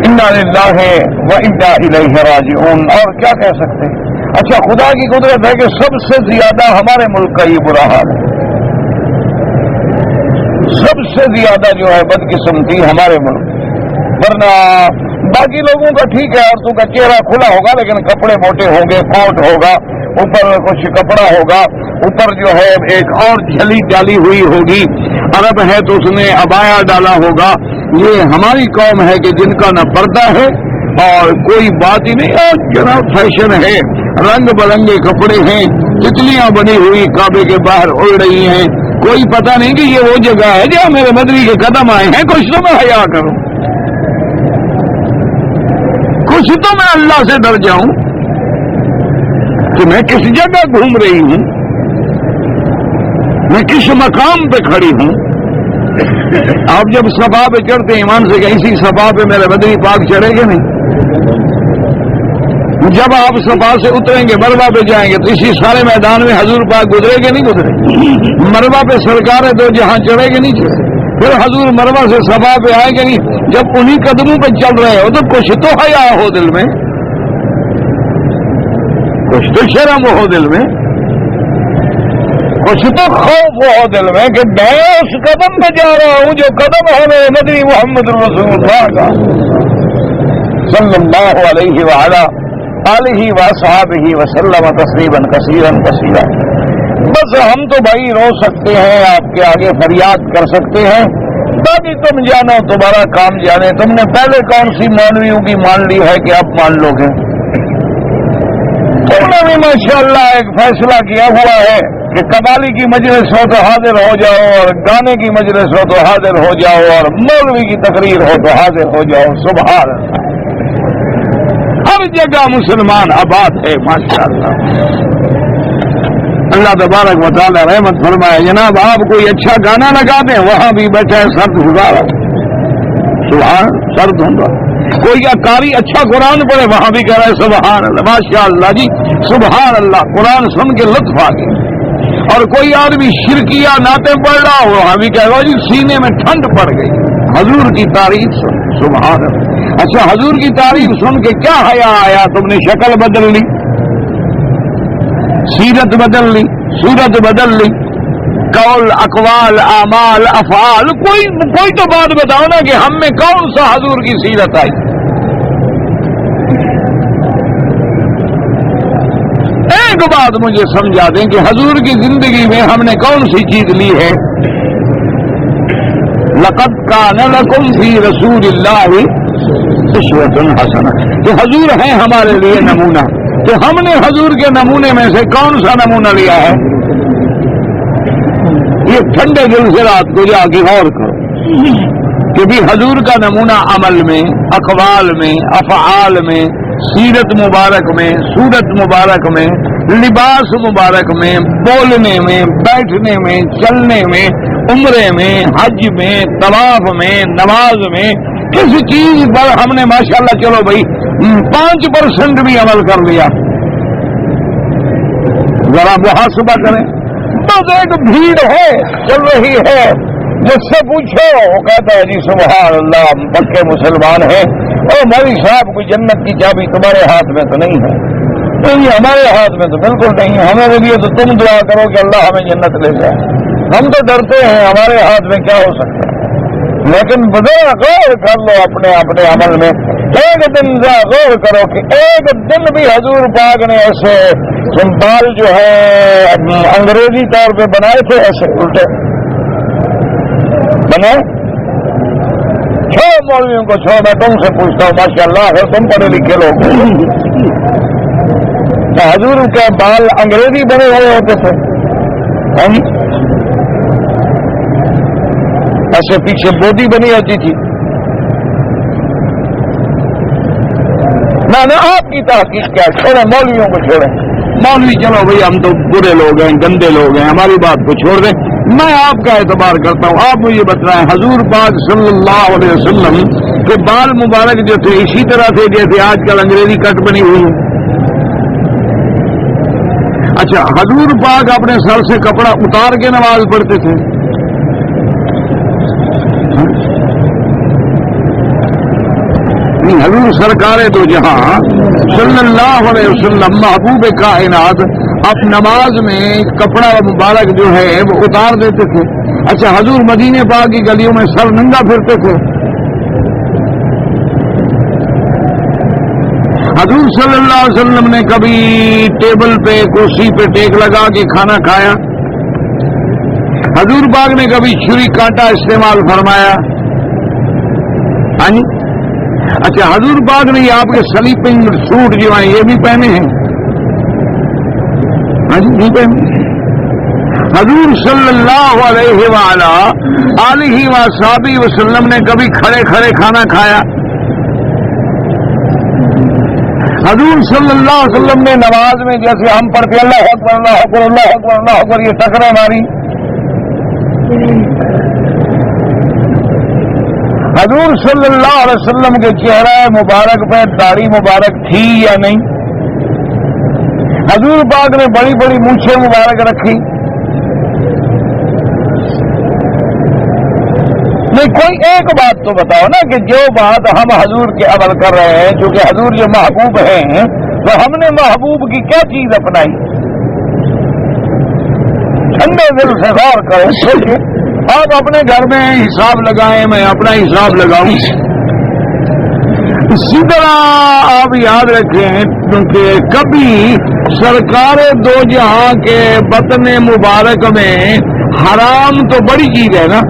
انا للہ و انا الیہ راجعون، اور کیا کہہ سکتے ہیں؟ اچھا خدا کی قدرت ہے کہ سب سے زیادہ ہمارے ملک کا یہ برا حال ہے، سب سے زیادہ جو ہے بدقسمتی ہمارے ملک، ورنہ باقی لوگوں کا ٹھیک ہے، عورتوں کا چہرہ کھلا ہوگا لیکن کپڑے موٹے ہوں گے، کوٹ ہوگا، اوپر کچھ کپڑا ہوگا، اوپر جو ہے ایک اور جھلی ڈالی ہوئی ہوگی، عرب ہے تو اس نے عبایا ڈالا ہوگا۔ یہ ہماری قوم ہے کہ جن کا نہ پردہ ہے اور کوئی بات ہی نہیں، اور جناب فیشن ہے، رنگ برنگے کپڑے ہیں، تتلیاں بنی ہوئی کعبے کے باہر اڑ رہی ہیں، کوئی پتہ نہیں کہ یہ وہ جگہ ہے جہاں میرے مدری کے قدم آئے ہیں، کچھ تو میں حیا کروں، کچھ تو میں اللہ سے ڈر جاؤں کہ میں کس جگہ گھوم رہی ہوں، میں کس مقام پہ کھڑی ہوں۔ آپ جب صفا پہ چڑھتے ہیں ایمان سے کہ اسی صفا پہ میرے بدری پاک چڑھے گے نہیں، جب آپ صفا سے اتریں گے مروا پہ جائیں گے تو اسی سارے میدان میں حضور پاک گزرے گے نہیں گزرے، مروا پہ سرکار دو جہاں چڑھے گے نہیں چڑھے، پھر حضور مروا سے صفا پہ آئے گے نہیں، جب انہی قدموں پہ چل رہے ہو تو کچھ تو حیا ہو دل میں، کچھ تو شرم ہو دل میں، کچھ تو خوف ہو دل میں کہ میں اس قدم پہ جا رہا ہوں جو قدم ہے میرے مدنی محمد رسول اللہ کا صلی اللہ علیہ وآلہ آلہ وصحبہ وسلم تسلیما کثیرا کثیرا۔ بس ہم تو بھائی رو سکتے ہیں، آپ کے آگے فریاد کر سکتے ہیں، باقی تم جانو تمہارا کام جانے۔ تم نے پہلے کون سی مولویوں کی مان لی ہے کہ اب مان لو گے؟ تم نے بھی ماشاءاللہ ایک فیصلہ کیا ہوا ہے کہ قوالی کی مجلس ہو تو حاضر ہو جاؤ، اور گانے کی مجلس ہو تو حاضر ہو جاؤ، اور مولوی کی تقریر ہو تو حاضر ہو جاؤ۔ سبحان اللہ، ہر جگہ مسلمان آباد ہے ماشاءاللہ۔ اللہ تبارک و تعالی رحمت فرمائے. جناب آپ کوئی اچھا گانا لگا دیں وہاں بھی بیٹھا ہے سرد گزارا, سبحان سرد ہوں گا. کوئی قاری اچھا قرآن پڑھے وہاں بھی کہہ رہا ہے سبحان اللہ, ماشاء اللہ جی سبحان اللہ, قرآن سن کے لطف آ گیا. اور کوئی آدمی شرکیہ نعتیں پڑھ رہا ہو وہاں بھی کہہ رہا جی سینے میں ٹھنڈ پڑ گئی. حضور کی تعریف سن, سبحان اللہ. اچھا حضور کی تعریف سن کے کیا حیا آیا, تم نے شکل بدل لی, سیرت بدل لی, صورت بدل لی, قول اقوال اعمال افعال, کوئی تو بات بتاؤ نا کہ ہم میں کون سا حضور کی سیرت آئی. ایک بات مجھے سمجھا دیں کہ حضور کی زندگی میں ہم نے کون سی چیز لی ہے. لقد کان لکم فی رسول اللہ اسوۃ حسنہ, کہ حضور ہیں ہمارے لیے نمونہ. تو ہم نے حضور کے نمونے میں سے کون سا نمونہ لیا ہے؟ یہ ٹھنڈے دل سے رات کو جا کے غور کرو کہ بھی حضور کا نمونہ عمل میں, اقوال میں, افعال میں, سیرت مبارک میں, صورت مبارک میں, لباس مبارک میں, بولنے میں, بیٹھنے میں, چلنے میں, عمرے میں, حج میں, طواف میں, نماز میں, کس چیز پر ہم نے ماشاءاللہ چلو بھائی 5% بھی عمل کر لیا. ذرا محاسبہ کریں. بس ایک بھیڑ ہے چل رہی ہے, جس سے پوچھو وہ کہتا ہے جی سبحان اللہ ہم پکے مسلمان ہیں. اور مولوی صاحب کوئی جنت کی چابی تمہارے ہاتھ میں تو نہیں ہے. نہیں ہمارے ہاتھ میں تو بالکل نہیں ہے. ہمارے لیے تو تم دعا کرو کہ اللہ ہمیں جنت لے جائے. ہم تو ڈرتے ہیں ہمارے ہاتھ میں کیا ہو سکتا ہے. لیکن بذرا غور کر لو اپنے عمل میں. ایک دن غور کرو کہ ایک دن بھی حضور پاک نے ایسے بال جو ہے انگریزی طور پہ بنائے تھے, ایسے الٹے بنے. چھوڑ مولویوں کو چھوڑ, میں تم سے پوچھتا ہوں ماشاء اللہ ہے تم پڑھے لکھے لوگ, حضور کے بال انگریزی بنے ہوئے ہوتے تھے, ایسے پیچھے بوڈی بنی ہوتی تھی. نہ آپ کی تحقیق کیا, چھوڑیں مولویوں کو چھوڑیں. مولوی چلو بھائی ہم تو برے لوگ ہیں, گندے لوگ ہیں, ہماری بات کو چھوڑ دیں. میں آپ کا اعتبار کرتا ہوں. آپ مجھے بتائیں حضور پاک صلی اللہ علیہ وسلم کے بال مبارک جو تھے اسی طرح تھے جیسے آج کل انگریزی کٹ بنی ہوئی ہے. اچھا حضور پاک اپنے سر سے کپڑا اتار کے نماز پڑھتے تھے. حضور سرکار دو جہاں صلی اللہ علیہ وسلم محبوب کائنات اب نماز میں کپڑا مبارک جو ہے وہ اتار دیتے تھے. اچھا حضور مدینے پاک کی گلیوں میں سر ننگا پھرتے تھے. حضور صلی اللہ علیہ وسلم نے کبھی ٹیبل پہ کرسی پہ ٹیک لگا کے کھانا کھایا؟ حضور پاک نے کبھی چھری کانٹا استعمال فرمایا؟ اچھا حضور پاک نے یہ آپ کے سلیپنگ سوٹ جو ہیں یہ بھی پہنے ہیں؟ نہیں پہنے. حضور صلی اللہ علیہ وآلہ وصحبہ وسلم نے کبھی کھڑے کھڑے کھانا کھایا؟ حضور صلی اللہ علیہ وسلم نے نماز میں جیسے ہم پڑھتے اللہ اکبر اللہ اکبر اللہ اکبر اللہ اکبر یہ ٹکرے ماری؟ حضور صلی اللہ علیہ وسلم کے چہرہ مبارک پہ داڑھی مبارک تھی یا نہیں؟ حضور پاک نے بڑی بڑی مونچھیں مبارک رکھی؟ نہیں. کوئی ایک بات تو بتاؤ نا کہ جو بات ہم حضور کے عمل کر رہے ہیں, چونکہ حضور جو محبوب ہیں تو ہم نے محبوب کی کیا چیز اپنائی؟ ٹھنڈے دل سے غور کرو, سوچیں. آپ اپنے گھر میں حساب لگائیں, میں اپنا حساب لگاؤں. اسی طرح آپ یاد رکھیں کیونکہ کبھی سرکار دو جہاں کے بطن مبارک میں حرام تو بڑی چیز ہے نا,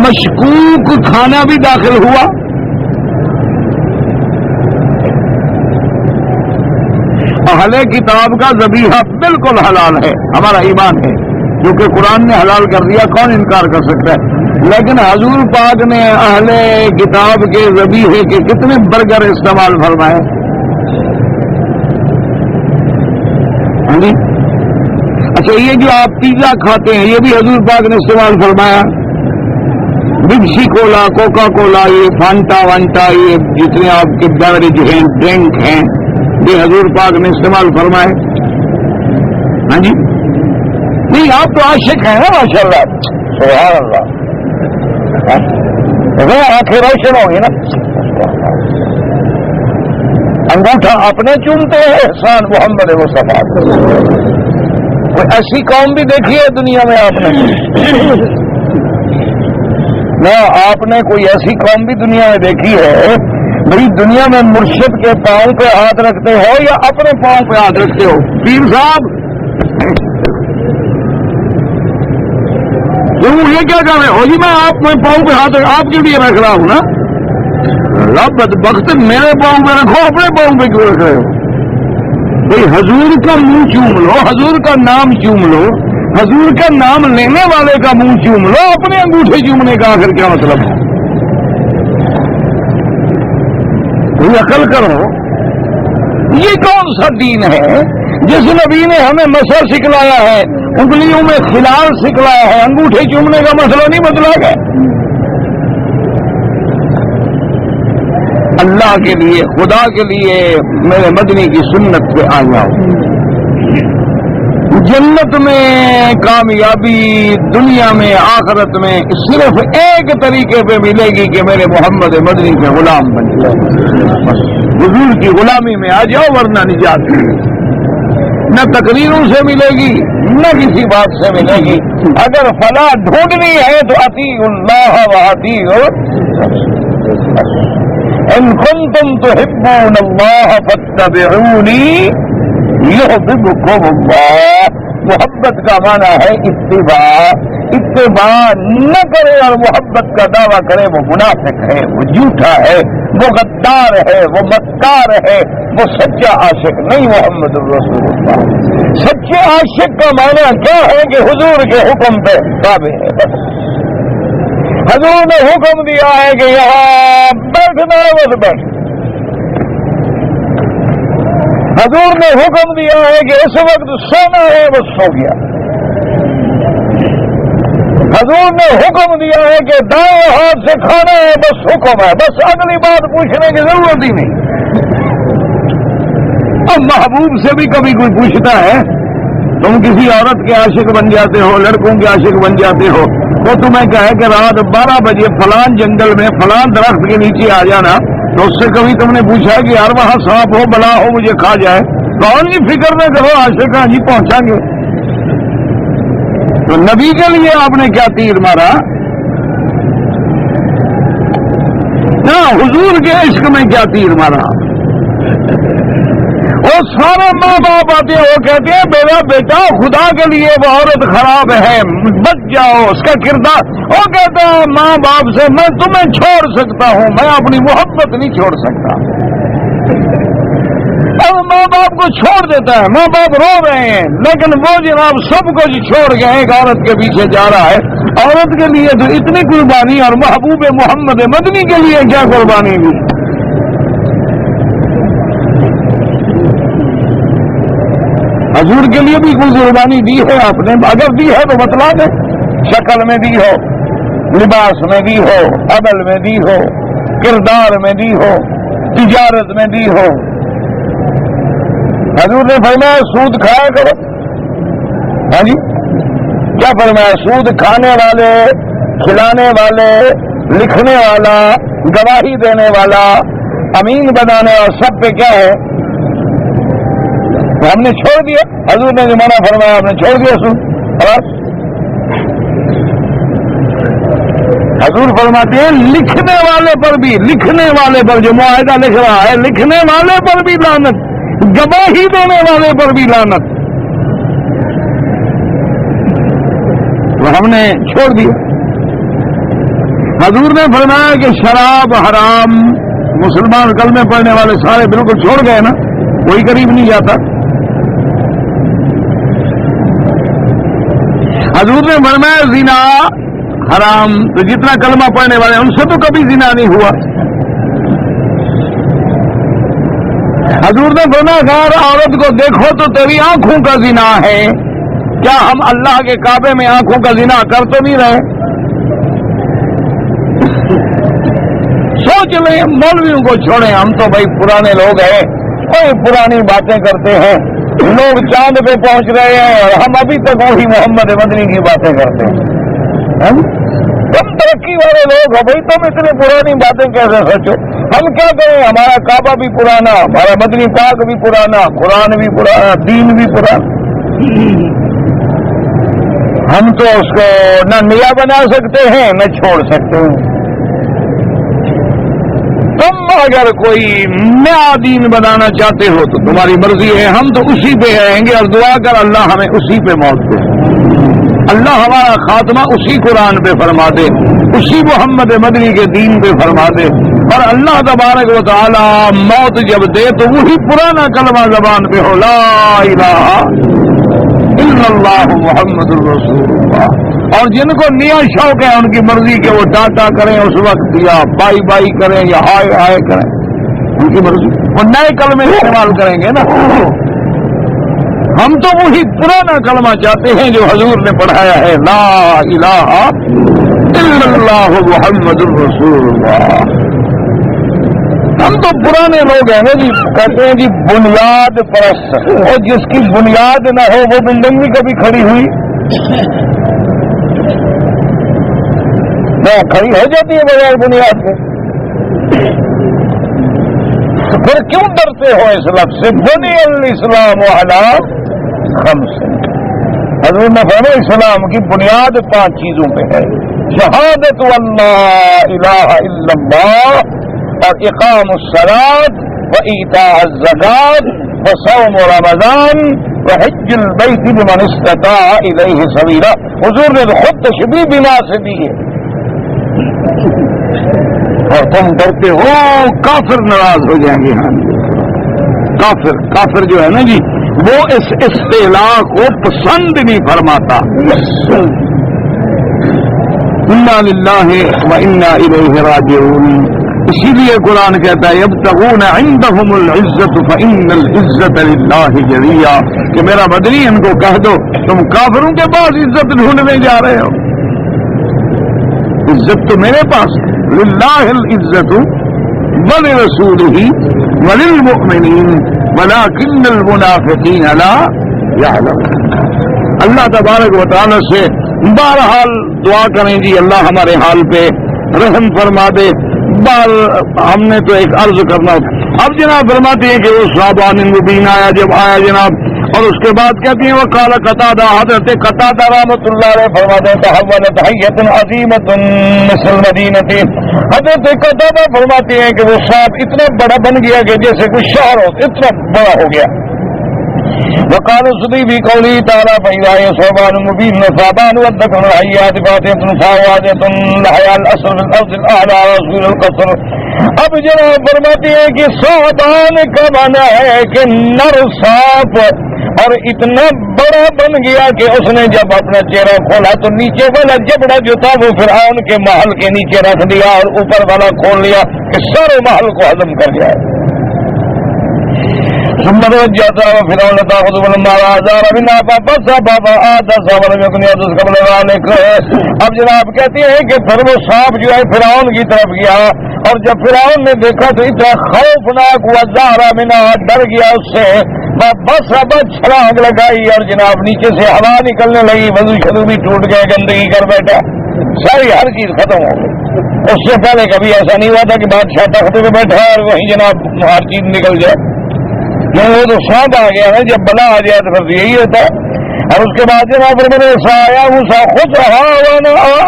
مشکوک کھانا بھی داخل ہوا. اہل کتاب کا ذبیحہ بالکل حلال ہے, ہمارا ایمان ہے, کیونکہ قرآن نے حلال کر دیا, کون انکار کر سکتا ہے. لیکن حضور پاک نے اہل کتاب کے ذبیحے کے کتنے برگر استعمال فرمائے؟ اچھا یہ جو آپ پیزا کھاتے ہیں یہ بھی حضور پاک نے استعمال فرمایا؟ بپسی کولا، کوکا کولا، یہ فانٹا وانٹا، یہ جتنے آپ کے بیوریج ہیں، ڈرنک ہیں، یہ حضور پاک نے استعمال فرمائے؟ ہاں جی نہیں، آپ تو عاشق ہیں نا ماشاء اللہ، سبحان اللہ، آنکھیں روشن ہوں گی نا۔ انگوٹھا اپنے چومتے ہیں احسان محمد مصطفیٰ۔ کوئی ایسی قوم بھی دیکھی ہے دنیا میں آپ نے؟ نہ آپ نے کوئی ایسی قوم بھی دنیا میں دیکھی ہے؟ بھئی دنیا میں مرشد کے پاؤں پہ ہاتھ رکھتے ہو یا اپنے پاؤں پہ ہاتھ رکھتے ہو؟ پیر صاحب یہ کیا کر رہے ہو جی؟ میں آپ میں پاؤں پہ ہاتھ آپ کے لیے رکھ رہا ہوں نا۔ بدبخت میرے پاؤں پہ رکھو، اپنے پاؤں پہ کیوں رکھ رہے ہو؟ بھئی حضور کا منہ چوم لو، حضور کا نام چوم لو، حضور کا نام لینے والے کا منہ چوم لو، اپنے انگوٹھے چومنے کا آخر کیا مطلب ہے؟ کوئی عقل کرو، یہ کون سا دین ہے جس نبی نے ہمیں مسح سکھلایا ہے، انگلیوں میں خلال سکھلایا ہے، انگوٹھے چومنے کا مسئلہ نہیں بدلا گیا؟ اللہ کے لیے، خدا کے لیے میرے مدنی کی سنت پہ آ جاؤ، جنت میں کامیابی دنیا میں آخرت میں صرف ایک طریقے پہ ملے گی کہ میرے محمد مدنی کے غلام بن جاؤ، حضور کی غلامی میں آ جاؤ، ورنہ نجات نہیں۔ نہ تقریروں سے ملے گی نہ کسی بات سے ملے گی۔ اگر فلاح ڈھونڈنی ہے تو اطیعوا اللہ واطیعوا ان کنتم تحبون اللہ فاتبعونی یحببکم اللہ۔ محبت کا معنی ہے اتباع، اتباع نہ کرے اور محبت کا دعویٰ کرے وہ منافق ہے، وہ جھوٹا ہے، وہ غدار ہے، وہ مکار ہے، وہ سچا عاشق نہیں محمد الرسول اللہ۔ سچے عاشق کا معنی کیا ہے کہ حضور کے حکم پہ تابع ہے، بس حضور نے حکم دیا ہے کہ یہاں بیٹھنا ہے بس بیٹھ، حضور نے حکم دیا ہے کہ اس وقت سونا ہے بس سو گیا، حضور نے حکم دیا ہے کہ دائیں ہاتھ سے کھانا ہے بس حکم ہے، بس اگلی بات پوچھنے کی ضرورت ہی نہیں۔ اب محبوب سے بھی کبھی کوئی پوچھتا ہے، تم کسی عورت کے عاشق بن جاتے ہو، لڑکوں کے عاشق بن جاتے ہو، وہ تمہیں کہے کہ رات 12 بجے فلان جنگل میں فلان درخت کے نیچے آ جانا، تو اس سے کبھی تم نے پوچھا کہ یار وہاں سانپ ہو، بلا ہو، مجھے کھا جائے؟ کون جی فکر نہ کرو، عاشق ہاں جی پہنچا گے۔ تو نبی کے لیے آپ نے کیا تیر مارا؟ نہ حضور کے عشق میں کیا تیر مارا؟ اور سارے ماں باپ آتے ہیں، وہ کہتے ہیں میرا بیٹا خدا کے لیے وہ عورت خراب ہے، بچ جاؤ، اس کا کردار۔ وہ کہتا ہے ماں باپ سے میں تمہیں چھوڑ سکتا ہوں، میں اپنی محبت نہیں چھوڑ سکتا۔ اب ماں باپ کو چھوڑ دیتا ہے، ماں باپ رو رہے ہیں، لیکن وہ جناب سب کچھ چھوڑ کے ایک عورت کے پیچھے جا رہا ہے۔ عورت کے لیے تو اتنی قربانی، اور محبوب محمد مدنی کے لیے کیا قربانی دی؟ حضور کے لیے بھی کوئی قربانی دی ہے آپ نے؟ اگر دی ہے تو بتلا دیں، شکل میں دی ہو، لباس میں دی ہو، عمل میں دی ہو، کردار میں دی ہو، تجارت میں دی ہو۔ حضور نے فرمایا سود کھایا کرو، ہاں جی کیا فرمایا؟ سود کھانے والے، کھلانے والے، لکھنے والا، گواہی دینے والا، امین بنانے والا، سب پہ کیا ہے؟ ہم نے چھوڑ دیا، حضور نے جو منع فرمایا ہم نے چھوڑ دیا سود۔ خلاص حضور فرماتے ہیں لکھنے والے پر بھی، لکھنے والے پر جو معاہدہ لکھ رہا ہے، لکھنے والے پر بھی لعنت، گواہی دینے والے پر بھی لعنت۔ وہ ہم نے چھوڑ دیا۔ حضور نے فرمایا کہ شراب حرام، مسلمان کلمے پڑھنے والے سارے بالکل چھوڑ گئے نا، کوئی قریب نہیں جاتا۔ حضور نے فرمایا زنا حرام، تو جتنا کلمہ پڑھنے والے ان سے تو کبھی زنا نہیں ہوا۔ حضور نے فرمایا اگر عورت کو دیکھو تو تیری آنکھوں کا زنا ہے، کیا ہم اللہ کے کعبے میں آنکھوں کا زنا کر تو نہیں رہے؟ سوچ لیں، مولویوں کو چھوڑیں، ہم تو بھائی پرانے لوگ ہیں، کوئی پرانی باتیں کرتے ہیں، لوگ چاند پہ پہنچ رہے ہیں اور ہم ابھی تک وہی محمد مدنی کی باتیں کرتے ہیں۔ تم ترقی والے لوگ ہو بھائی، تم اتنی پرانی باتیں کیسے سوچو؟ ہم کیا کریں؟ ہمارا کعبہ بھی پرانا، ہمارا مدنی پاک بھی پرانا، قرآن بھی پرانا، دین بھی پرانا، ہم تو اس کو نہ نیا بنا سکتے ہیں نہ چھوڑ سکتے ہیں۔ تم اگر کوئی نیا دین بنانا چاہتے ہو تو تمہاری مرضی ہے، ہم تو اسی پہ رہیں گے اور دعا کر اللہ ہمیں اسی پہ موت دے، اللہ ہمارا خاتمہ اسی قرآن پہ فرما دے، اسی محمد مدنی کے دین پہ فرما دے، اور اللہ تبارک و تعالی موت جب دے تو وہی پرانا کلمہ زبان پہ ہو، لا الہ الا اللہ محمد الرسول اللہ۔ اور جن کو نیا شوق ہے ان کی مرضی کہ وہ ٹاٹا کریں اس وقت، یا بائی بائی کریں یا ہائے ہائے کریں، ان کی مرضی، وہ نئے کلمے استعمال کریں گے نا۔ ہم تو وہی پرانا کلمہ چاہتے ہیں جو حضور نے پڑھایا ہے، لا الہ الا اللہ محمد الرسول اللہ۔ ہم تو پرانے لوگ ہیں نا جی، کہتے ہیں جی بنیاد پرست، اور جس کی بنیاد نہ ہو وہ بلڈنگ بھی کبھی کھڑی ہوئی نہ کھڑی ہو جاتی ہے بغیر بنیاد کے۔ پھر کیوں ڈرتے ہو اس لفظ سے؟ بنی الاسلام علی خمس، حضور نے فرمایا اسلام کی بنیاد 5 چیزوں پہ ہے، شہادت اللہ الہ الا اللہ، اور اقام الصلاۃ وایتاء الزکوٰۃ وصوم رمضان وحج البیت لمن استطاع الیہ سبیلا۔ حضور نے خود تشبیہ بنا سے دی ہے، اور تم ڈرتے ہو کافر ناراض ہو جائیں گے۔ ہاں کافر جو ہے نا جی، وہ اس اصطلاح کو پسند نہیں فرماتا۔ انا للہ وانا الیہ راجعون، اسی لیے قرآن کہتا ہے یبتغون عندهم العزت فإن العزت للہ جميعا، کہ میرا مدنی ان کو کہہ دو تم کافروں کے پاس عزت ڈھونڈنے جا رہے ہو، عزت تو میرے پاس ہے، للہ العزت ولرسولہ وللمؤمنین ولکن المنافقین لا یعلمون۔ اللہ تبارک و تعالی سے بہرحال دعا کریں جی، اللہ ہمارے حال پہ رحم فرما دے۔ ہم نے تو ایک عرض کرنا ہوتا۔ اب جناب فرماتے ہیں کہ وہ صابان مبین آیا، جب آیا جناب، اور اس کے بعد کہتی ہیں وہ قال قتادہ، حضرت قتادہ رحمۃ اللہ علیہ فرماتے ہیں تحولت حیۃ عظیمۃ مثل المدینۃ، حضرت قتادہ فرماتے ہیں کہ وہ سانپ اتنا بڑا بن گیا کہ جیسے کوئی شہر ہو، اتنا بڑا ہو گیا۔ وقال الصديبي قوله تعالى فإذا هي ثعبان مبين ثعبان والذكر الحيات فاتحة فوادة لحياء الأسر في الأرض الأعلى رسول القصر۔ اب جناب فرماتے ہیں کہ ثعبان کا معنی ہے کہ نر سانپ، اور اتنا بڑا بن گیا کہ اس نے جب اپنا چہرہ کھولا تو نیچے والا جبڑا جو تھا وہ فرعون کے محل کے نیچے رکھ دیا، اور اوپر والا کھول لیا کہ سارے محل کو ہضم کر گیا۔ ثم رجعت فرعون تاخذ فلما رأى منها فبصر فآتس ولم يكن يأتس قبل ذلك۔ اب جناب کہتے ہیں کہ پھر وہ سانپ جو ہے فرعون کی طرف گیا، اور جب فرعون نے دیکھا تو اتنا خوفناک ہوا، ظاہر منها ڈر گیا اس سے، بس اب چھلانگ لگائی اور جناب نیچے سے ہوا نکلنے لگی، وضو شروع بھی ٹوٹ گئے، گندگی کر بیٹھا، ساری ہر چیز ختم ہو گئی۔ اس سے پہلے کبھی ایسا نہیں ہوا تھا کہ بادشاہ تخت پہ بیٹھا اور وہیں جناب ہر چیز نکل جائے، وہ تو سانپ آ گیا نا، جب بلا آ جائے تو پھر یہی ہوتا ہے۔ اور اس کے بعد جناب پھر میں نے سایا موسیٰ خود رہا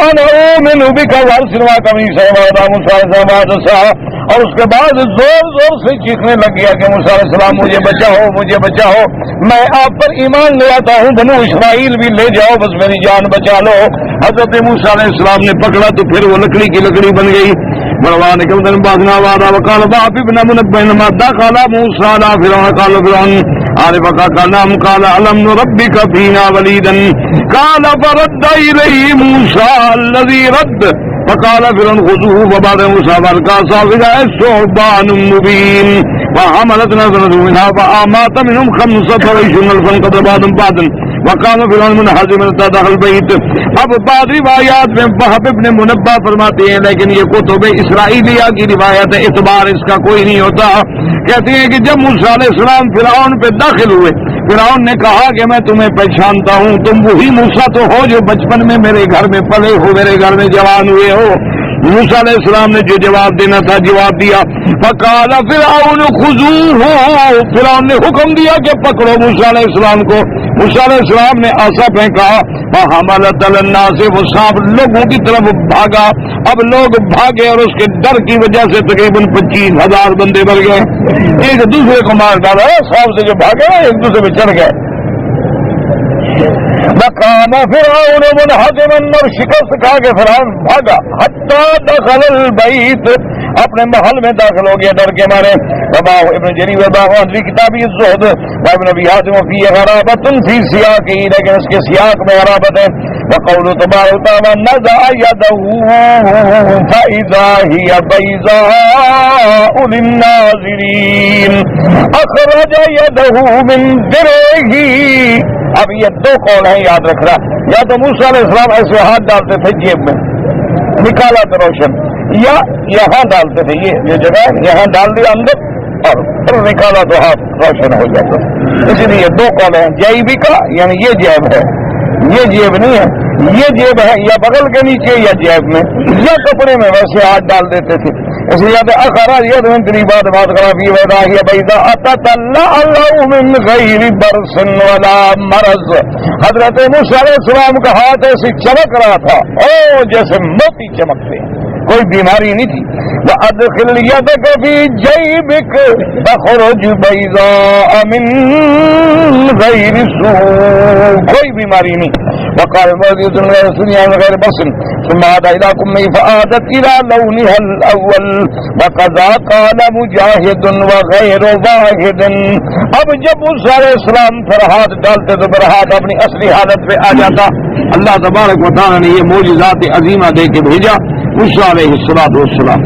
انا اومن بک وارسلنا کمی سیوادا موسیٰ علیہ السلام، اور اس کے بعد زور زور سے چیخنے لگ گیا کہ موسیٰ علیہ السلام مجھے بچاؤ، مجھے بچاؤ، میں آپ پر ایمان لے آتا ہوں، بنو اسرائیل بھی لے جاؤ، بس میری جان بچا لو۔ حضرت موسیٰ علیہ السلام نے پکڑا تو پھر وہ لکڑی کی لکڑی بن گئی۔ بلوان کے بدن بازنا وعدا وقال ضعف ابن منبه ما دخل موسى على فرعون قال فرعون عارف کا نام قال الم نربك فينا وليدا قال فرد اليه موسى الذي رد فقال فرعون خذوه فبعد موسى فالقى عصاه ثعبان مبين وحملت نزلته منها فأمات منهم 25,000 قد بعضهم بعضا وقام فرعون منحزما داخل البیت. اب بعض روایات میں وہب ابن منبہ فرماتے ہیں لیکن یہ کتب اسرائیلیہ کی روایت ہے، اعتبار اس کا کوئی نہیں ہوتا. کہتے ہیں کہ جب موسیٰ علیہ السلام فرعون پہ داخل ہوئے، فرعون نے کہا کہ میں تمہیں پہچانتا ہوں، تم وہی موسیٰ تو ہو جو بچپن میں میرے گھر میں پلے ہو، میرے گھر میں جوان ہوئے ہو. موسیٰ علیہ السلام نے جو جواب دینا تھا جواب دیا. فقال فرعون خذوه، فرعون نے حکم دیا کہ پکڑو موسیٰ علیہ السلام کو. موسیٰ علیہ السلام نے آسا پھینکا، فحملت الناس، وہ سانپ لوگوں کی طرف بھاگا. اب لوگ بھاگے اور اس کے ڈر کی وجہ سے تقریباً 25,000 بندے مر گئے. ایک دوسرے کو مار ڈالا، سانپ سے جو بھاگے ایک دوسرے پہ چڑھ گئے. وقام فرعون منهزما، اور شکست کھا کے فرعون بھاگا. حتی دخل البیت، اپنے محل میں داخل ہو گیا ڈر کے مارے. رواه ابن جریر ورواه فی کتاب الزہد وابن ابی حاتم فی غرابۃ فی سیاقہ، لیکن اس کے سیاق میں غرابت ہے. وقول تبارک وتعالی نزع یده فاذا هی بیضاء للناظرین، اخرج یده من درعہ. اب یہ دو قول ہیں یاد رکھنا، یا تو موسیٰ علیہ السلام ایسے ہاتھ ڈالتے تھے جیب میں نکالا تو روشن، یا یہاں ڈالتے تھے، یہ جو جگہ یہاں ڈال دیا اندر اور پھر نکالا تو ہاتھ روشن ہو جاتا. اسی لیے دو قول ہیں. جیبی کا یعنی یہ جیب ہے، یہ جیب نہیں ہے، یہ جیب ہے یا بغل کے نیچے یا جیب میں یا کپڑے میں ویسے ہاتھ ڈال دیتے تھے. اس لیے اخراج یہ دوسری بات کرا فی وضاحی بیضاء تتلألأ من غیر برس ولا مرض. حضرت موسیٰ علیہ السلام کا ہاتھ ایسے چمک رہا تھا او جیسے موتی چمکتے ہیں، کوئی بیماری نہیں تھی. وَأَدْخِلْ يَدَكَ فِي جَيْبِكَ تَخْرُجْ بَيْضَاءَ مِنْ غَيْرِ سُوءٍ، کوئی بیماری نہیں. وقال المولود من غير سنيا من غير بصن ثم عاد إلى قمه فعادت إلى لونها الأول وكذا قال مجاهد وغير واحد. اب جب موسیٰ علیہ السلام پھر ہاتھ ڈالتے تو پھر ہاتھ اپنی اصلی حالت پہ آ جاتا. اللہ تبارک و تعالی نے یہ معجزات عظیمہ دے کے بھیجا موسیٰ علیہ السلام.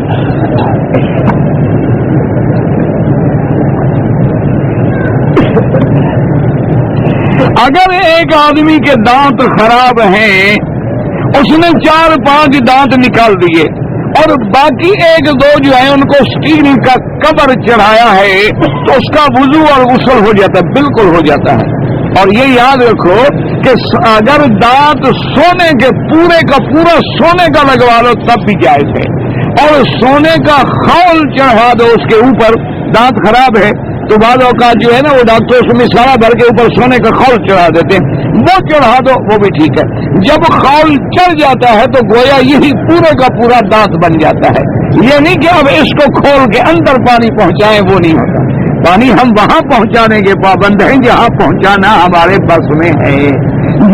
اگر ایک آدمی کے دانت خراب ہیں، اس نے 4-5 دانت نکال دیے اور باقی 1-2 جو ہیں ان کو اسٹیل کا کور چڑھایا ہے تو اس کا وضو اور غسل ہو جاتا ہے، بالکل ہو جاتا ہے. اور یہ یاد رکھو کہ اگر دانت سونے کے پورے کا پورا سونے کا لگوا لو تب بھی جائز ہے، اور سونے کا خول چڑھا دو اس کے اوپر. دانت خراب ہے تو بعض اوقات جو ہے نا وہ ڈاکٹر اس میں مسالہ بھر کے اوپر سونے کا خول چڑھا دیتے ہیں، وہ چڑھا دو وہ بھی ٹھیک ہے. جب خول چڑھ جاتا ہے تو گویا یہی پورے کا پورا دانت بن جاتا ہے. یہ نہیں کہ اب اس کو کھول کے اندر پانی پہنچائیں، وہ نہیں ہوتا. پانی ہم وہاں پہنچانے کے پابند ہیں جہاں پہنچانا ہمارے بس میں ہے.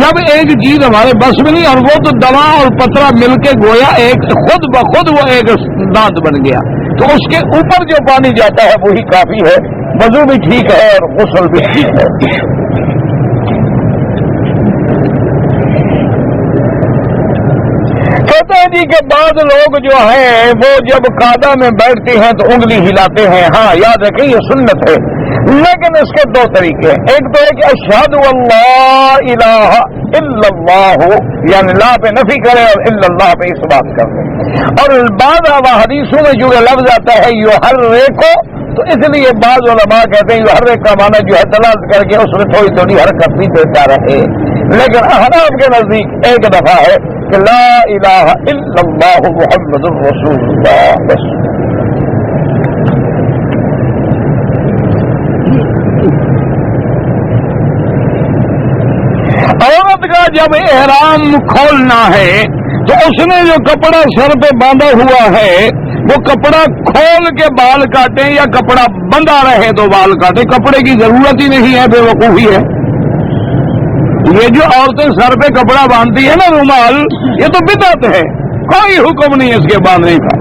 جب ایک چیز ہمارے بس میں نہیں، اور وہ تو دوا اور پترا مل کے گویا ایک خود بخود وہ ایک دانت بن گیا، تو اس کے اوپر جو پانی جاتا ہے وہی کافی ہے. وضو بھی ٹھیک ہے اور غسل بھی ٹھیک ہے. کہتے ہیں جی کہ بعض لوگ جو ہیں وہ جب قعدہ میں بیٹھتے ہیں تو انگلی ہلاتے ہیں. ہاں یاد رکھیں یہ سنت ہے، لیکن اس کے 2 طریقے ہیں. ایک تو ہے کہ اشہد اللہ الہ الا اللہ، یعنی لا پہ نفی کرے اور الا اللہ پہ اس بات کرے. اور بعض حدیثوں میں جو لفظ آتا ہے یحرکو، تو اس لیے بعض علماء کہتے ہیں یحرک کا معنی جو ہے دلالت کر کے اس میں تھوڑی تھوڑی حرکت بھی دیتا رہے. لیکن احناف کے نزدیک ایک دفعہ ہے کہ لا الہ الا اللہ محمد الرسول اللہ بس. عورت کا جب احرام کھولنا ہے تو اس نے جو کپڑا سر پہ باندھا ہوا ہے وہ کپڑا کھول کے بال کاٹیں یا کپڑا بندھا رہے تو بال کاٹیں، کپڑے کی ضرورت ہی نہیں ہے، بے وقوفی ہے. یہ جو عورتیں سر پہ کپڑا باندھتی ہیں نا رومال، یہ تو بدعت ہے، کوئی حکم نہیں اس کے باندھنے کا.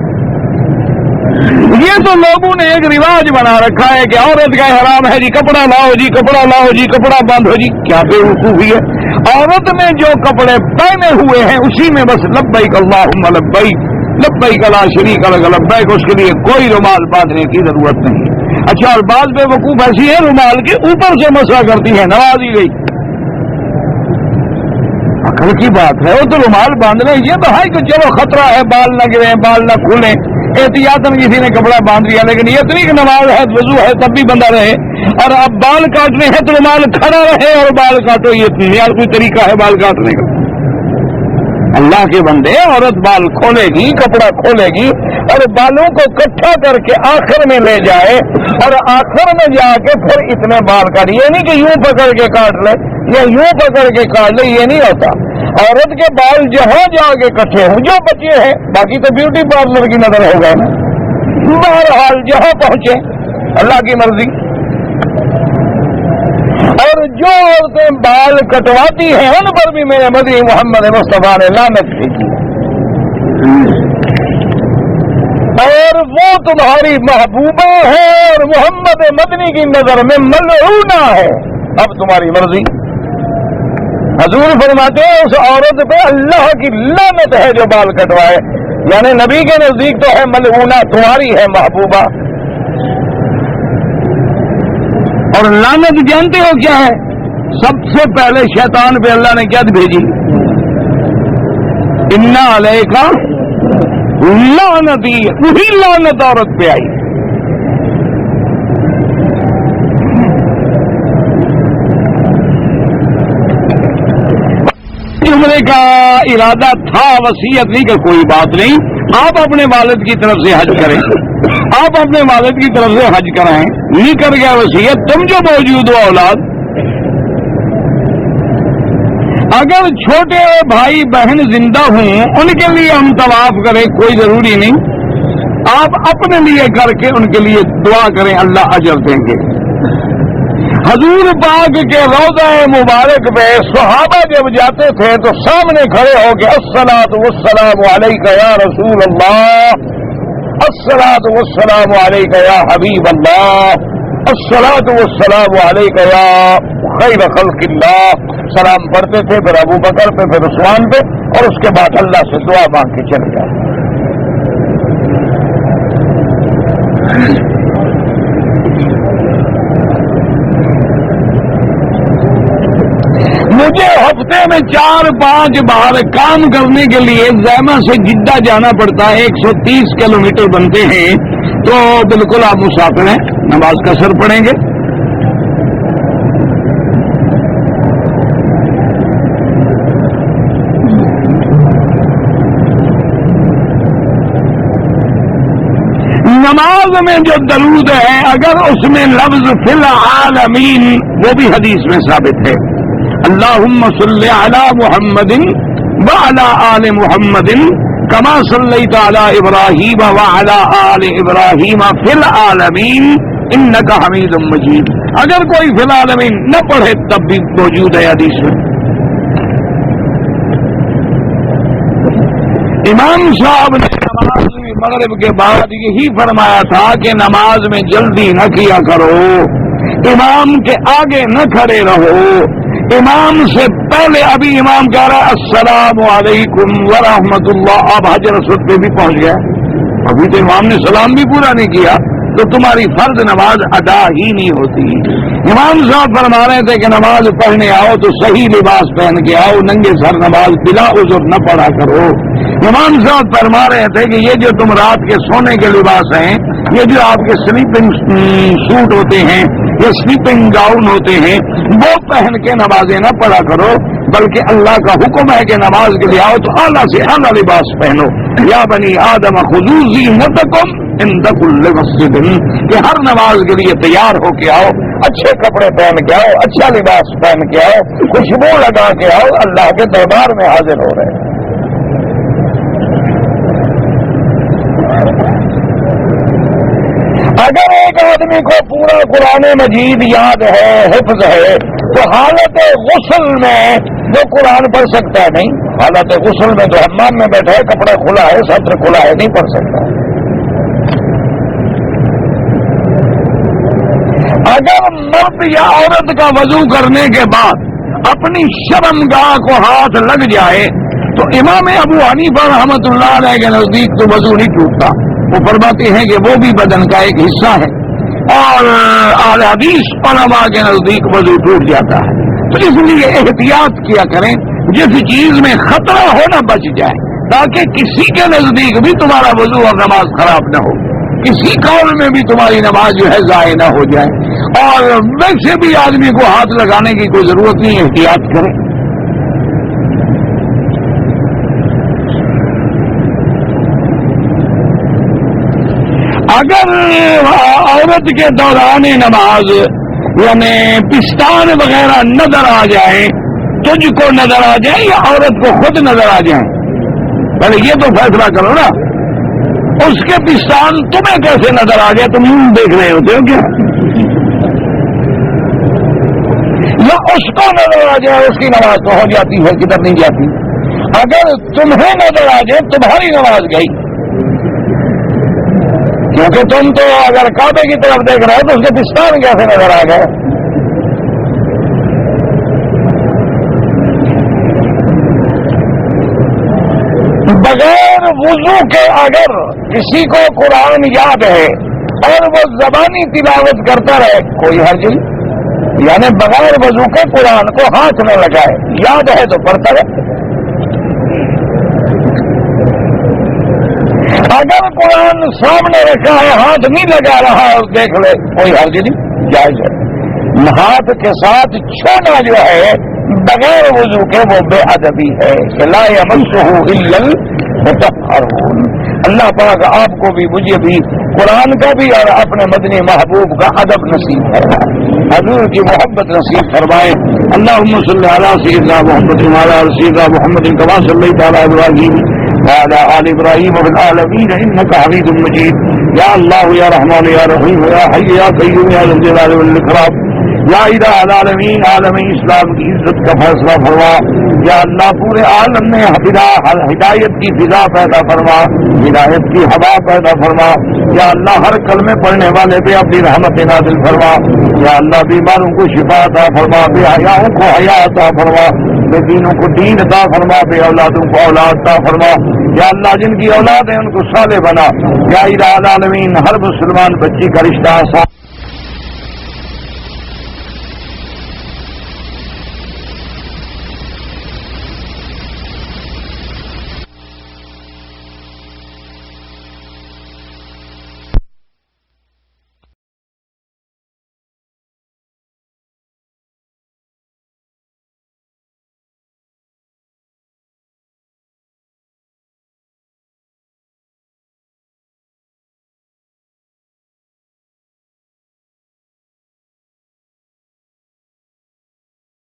یہ تو لوگوں نے ایک رواج بنا رکھا ہے کہ عورت کا احرام ہے جی کپڑا لاؤ جی، کپڑا لاؤ جی، کپڑا باندھو جی. کیا بے وقوفی ہے. عورت نے جو کپڑے پہنے ہوئے ہیں اسی میں بس لبیک اللہم لبیک لبیک لا شریک لک لبیک، اس کے لیے کوئی رومال باندھنے کی ضرورت نہیں. اچھا، اور بعض بے وقوف ایسی ہے رومال کے اوپر سے مسح کرتی ہے، نوازی گئی. عقل کی بات ہے. وہ تو رومال باندھ لیں, یہ تو ہے کہ چلو خطرہ ہے, بال نہ گریں, بال نہ کھولیں, احتیاطاً کسی نے کپڑا باندھ لیا, لیکن یہ تو نہیں کہ نماز ہے, وضو ہے, تب بھی بندہ رہے. اور اب بال کاٹنے ہیں تو رومال کھڑا رہے اور بال کاٹو, یہ یار کوئی طریقہ ہے بال کاٹنے کا؟ اللہ کے بندے, عورت بال کھولے گی, کپڑا کھولے گی اور بالوں کو اکٹھا کر کے آخر میں لے جائے اور آخر میں جا کے پھر اتنے بال کاٹ, یہ نہیں کہ یوں پکڑ کے کاٹ لے یا یوں پکڑ کے کاٹ لے, یہ نہیں ہوتا. عورت کے بال جہاں جا کے کٹھے ہوں, جو بچے ہیں, باقی تو بیوٹی پارلر کی نظر ہوگا نا, بہرحال جہاں پہنچے اللہ کی مرضی. اور جو عورتیں بال کٹواتی ہیں ان پر بھی میرے مدنی محمد مصطفیٰ نے لعنت بھیجی, اور وہ تمہاری محبوبہ ہے اور محمد مدنی کی نظر میں ملعونہ ہے. اب تمہاری مرضی. حضور فرماتے ہیں اس عورت پہ اللہ کی لعنت ہے جو بال کٹوائے, یعنی نبی کے نزدیک تو ہے ملعونہ, تمہاری ہے محبوبہ. اور لعنت جانتے ہو کیا ہے؟ سب سے پہلے شیطان پہ اللہ نے کیا بھیجی؟ انا علیکا لعنتی, وہی لعنت عورت پہ آئی. عمرے کا ارادہ تھا, وصیت نہیں کہ کوئی بات نہیں, آپ اپنے والد کی طرف سے حج کریں, آپ اپنے والد کی طرف سے حج کرائیں. نہیں کر گیا وصیت, تم جو موجود ہو اولاد, اگر چھوٹے بھائی بہن زندہ ہوں ان کے لیے ہم طواف کریں, کوئی ضروری نہیں. آپ اپنے لیے کر کے ان کے لیے دعا کریں, اللہ اجر دیں گے. حضور پاک کے روضہ مبارک پہ صحابہ جب جاتے تھے تو سامنے کھڑے ہو کے الصلاۃ والسلام علیک یا رسول اللہ, الصلاۃ والسلام علیک یا حبیب اللہ, الصلاۃ والسلام علیک یا خیر خلق اللہ. سلام پڑھتے تھے, پھر ابو بکر پہ, پھر عثمان پہ, اور اس کے بعد اللہ سے دعا مانگ کے چلے جائے. مجھے ہفتے میں 4-5 بار کام کرنے کے لیے زیمہ سے جدہ جانا پڑتا ہے, 130 کلومیٹر بنتے ہیں, تو بالکل آپ مسافر ہیں, نماز کا اثر پڑھیں گے. نماز میں جو درود ہے اگر اس میں لفظ فی العالمین, وہ بھی حدیث میں ثابت ہے, اللہم صلی علی محمد وعلی آل محمد کما صلیت علی ابراہیم وعلی آل ابراہیم فی العالمین انک حمید مجید. اگر کوئی فی العالمین نہ پڑھے تب بھی موجود ہے حدیث میں. امام صاحب نے نماز مغرب کے بعد یہی فرمایا تھا کہ نماز میں جلدی نہ کیا کرو, امام کے آگے نہ کھڑے رہو, امام سے پہلے. ابھی امام کہہ رہا ہے السلام علیکم ورحمۃ اللہ, اب حجر اسود پہ بھی پہنچ گیا, ابھی تو امام نے سلام بھی پورا نہیں کیا, تو تمہاری فرض نماز ادا ہی نہیں ہوتی. امام صاحب فرما رہے تھے کہ نماز پڑھنے آؤ تو صحیح لباس پہن کے آؤ, ننگے سر نماز بلا عذر نہ پڑھا کرو. امام صاحب فرما رہے تھے کہ یہ جو تم رات کے سونے کے لباس ہیں, یہ جو آپ کے سلیپنگ سوٹ ہوتے ہیں یا سلیپنگ گاؤن ہوتے ہیں, وہ پہن کے نمازیں نہ پڑھا کرو, بلکہ اللہ کا حکم ہے کہ نماز کے لیے آؤ تو اعلیٰ سے اعلیٰ لباس پہنو. یا بنی آدم خذوا زینتکم عند کل مسجد, کہ ہر نماز کے لیے تیار ہو کے آؤ, اچھے کپڑے پہن کے آؤ, اچھا لباس پہن کے آؤ, خوشبو لگا کے آؤ, اللہ کے دربار میں حاضر ہو رہے ہیں. اگر ایک آدمی کو پورا قرآن مجید یاد ہے, حفظ ہے, تو حالت غسل میں وہ قرآن پڑھ سکتا ہے؟ نہیں. حالت غسل میں تو حمام میں بیٹھا ہے, کپڑا کھلا ہے, سطر کھلا ہے, نہیں پڑھ سکتا. اگر مرد یا عورت کا وضو کرنے کے بعد اپنی شرمگاہ کو ہاتھ لگ جائے تو امام ابو حنیفہ رحمۃ اللہ علیہ کے نزدیک تو وضو نہیں ٹوٹتا. وہ فرماتے ہیں کہ وہ بھی بدن کا ایک حصہ ہے, اور اہل حدیث علماء کے نزدیک وضو ٹوٹ جاتا ہے. تو اس لیے احتیاط کیا کریں, جس چیز میں خطرہ ہو نہ بچ جائے، تاکہ کسی کے نزدیک بھی تمہارا وضو اور نماز خراب نہ ہو، کسی قول میں بھی تمہاری نماز جو ہے ضائع نہ ہو جائے، اور ویسے بھی آدمی کو ہاتھ لگانے کی کوئی ضرورت نہیں، احتیاط کرے۔ اگر عورت کے دوران نماز یعنی پستان وغیرہ نظر آ جائیں، تجھ کو نظر آ جائیں یا عورت کو خود نظر آ جائیں، پہلے یہ تو فیصلہ کرو نا۔ اس کے پستان تمہیں کیسے نظر آ گئے؟ تم یوں دیکھ رہے ہوتے ہو کیا؟ یا اس کو نظر آ جائے، اس کی نماز تو ہو جاتی ہے، کدھر نہیں جاتی۔ اگر تمہیں نظر آ جائے تمہاری نماز گئی، کیونکہ تم تو اگر کعبے کی طرف دیکھ رہے ہو تو اس کے پستان کیسے نظر آ گئے؟ بغیر وضو کے اگر کسی کو قرآن یاد ہے اور وہ زبانی تلاوت کرتا رہے، کوئی حرج نہیں، یعنی بغیر وضو کے قرآن کو ہاتھ نہ لگائے، یاد ہے تو پڑھتا رہے۔ اگر قرآن سامنے رکھا ہے، ہاتھ نہیں لگا رہا اور دیکھ لے، کوئی حرج نہیں، جائز ہے۔ ہاتھ کے ساتھ چھونا جو ہے بغیر وضو کے وہ بے ادبی ہے کہ لا یمسہ الا المطہرون۔ اللہ پاک آپ کو بھی مجھے بھی قرآن کا بھی اور اپنے مدنی محبوب کا ادب نصیب فرمائے، حضور کی محبت نصیب فرمائے۔ اللہم صلی علی سیدنا محمد وعلی آل سیدنا محمد کما صلیت علی ابراہیم وعلی آل ابراہیم فی العالمین انک حمید مجید۔ یا اللہ یا رحمان یا رحیم یا حی یا قیوم یا ذی الجلال والاکرام، یا الہ العالمین، عالم اسلام کی عزت کا فیصلہ فرما۔ یا اللہ پورے عالم میں ہدایت کی فضا پیدا فرما، ہدایت کی ہوا پیدا فرما۔ یا اللہ ہر کلمے پڑھنے والے پہ اپنی رحمت نازل فرما۔ یا اللہ بیماروں کو شفا عطا فرما، بے حیاؤں کو حیا عطا فرما، بے دینوں کو دین عطا فرما، بے اولادوں کو اولاد عطا فرما۔ یا اللہ جن کی اولاد ہے ان کو صالح بنا۔ یا الہ العالمین ہر مسلمان بچی کا رشتہ آسان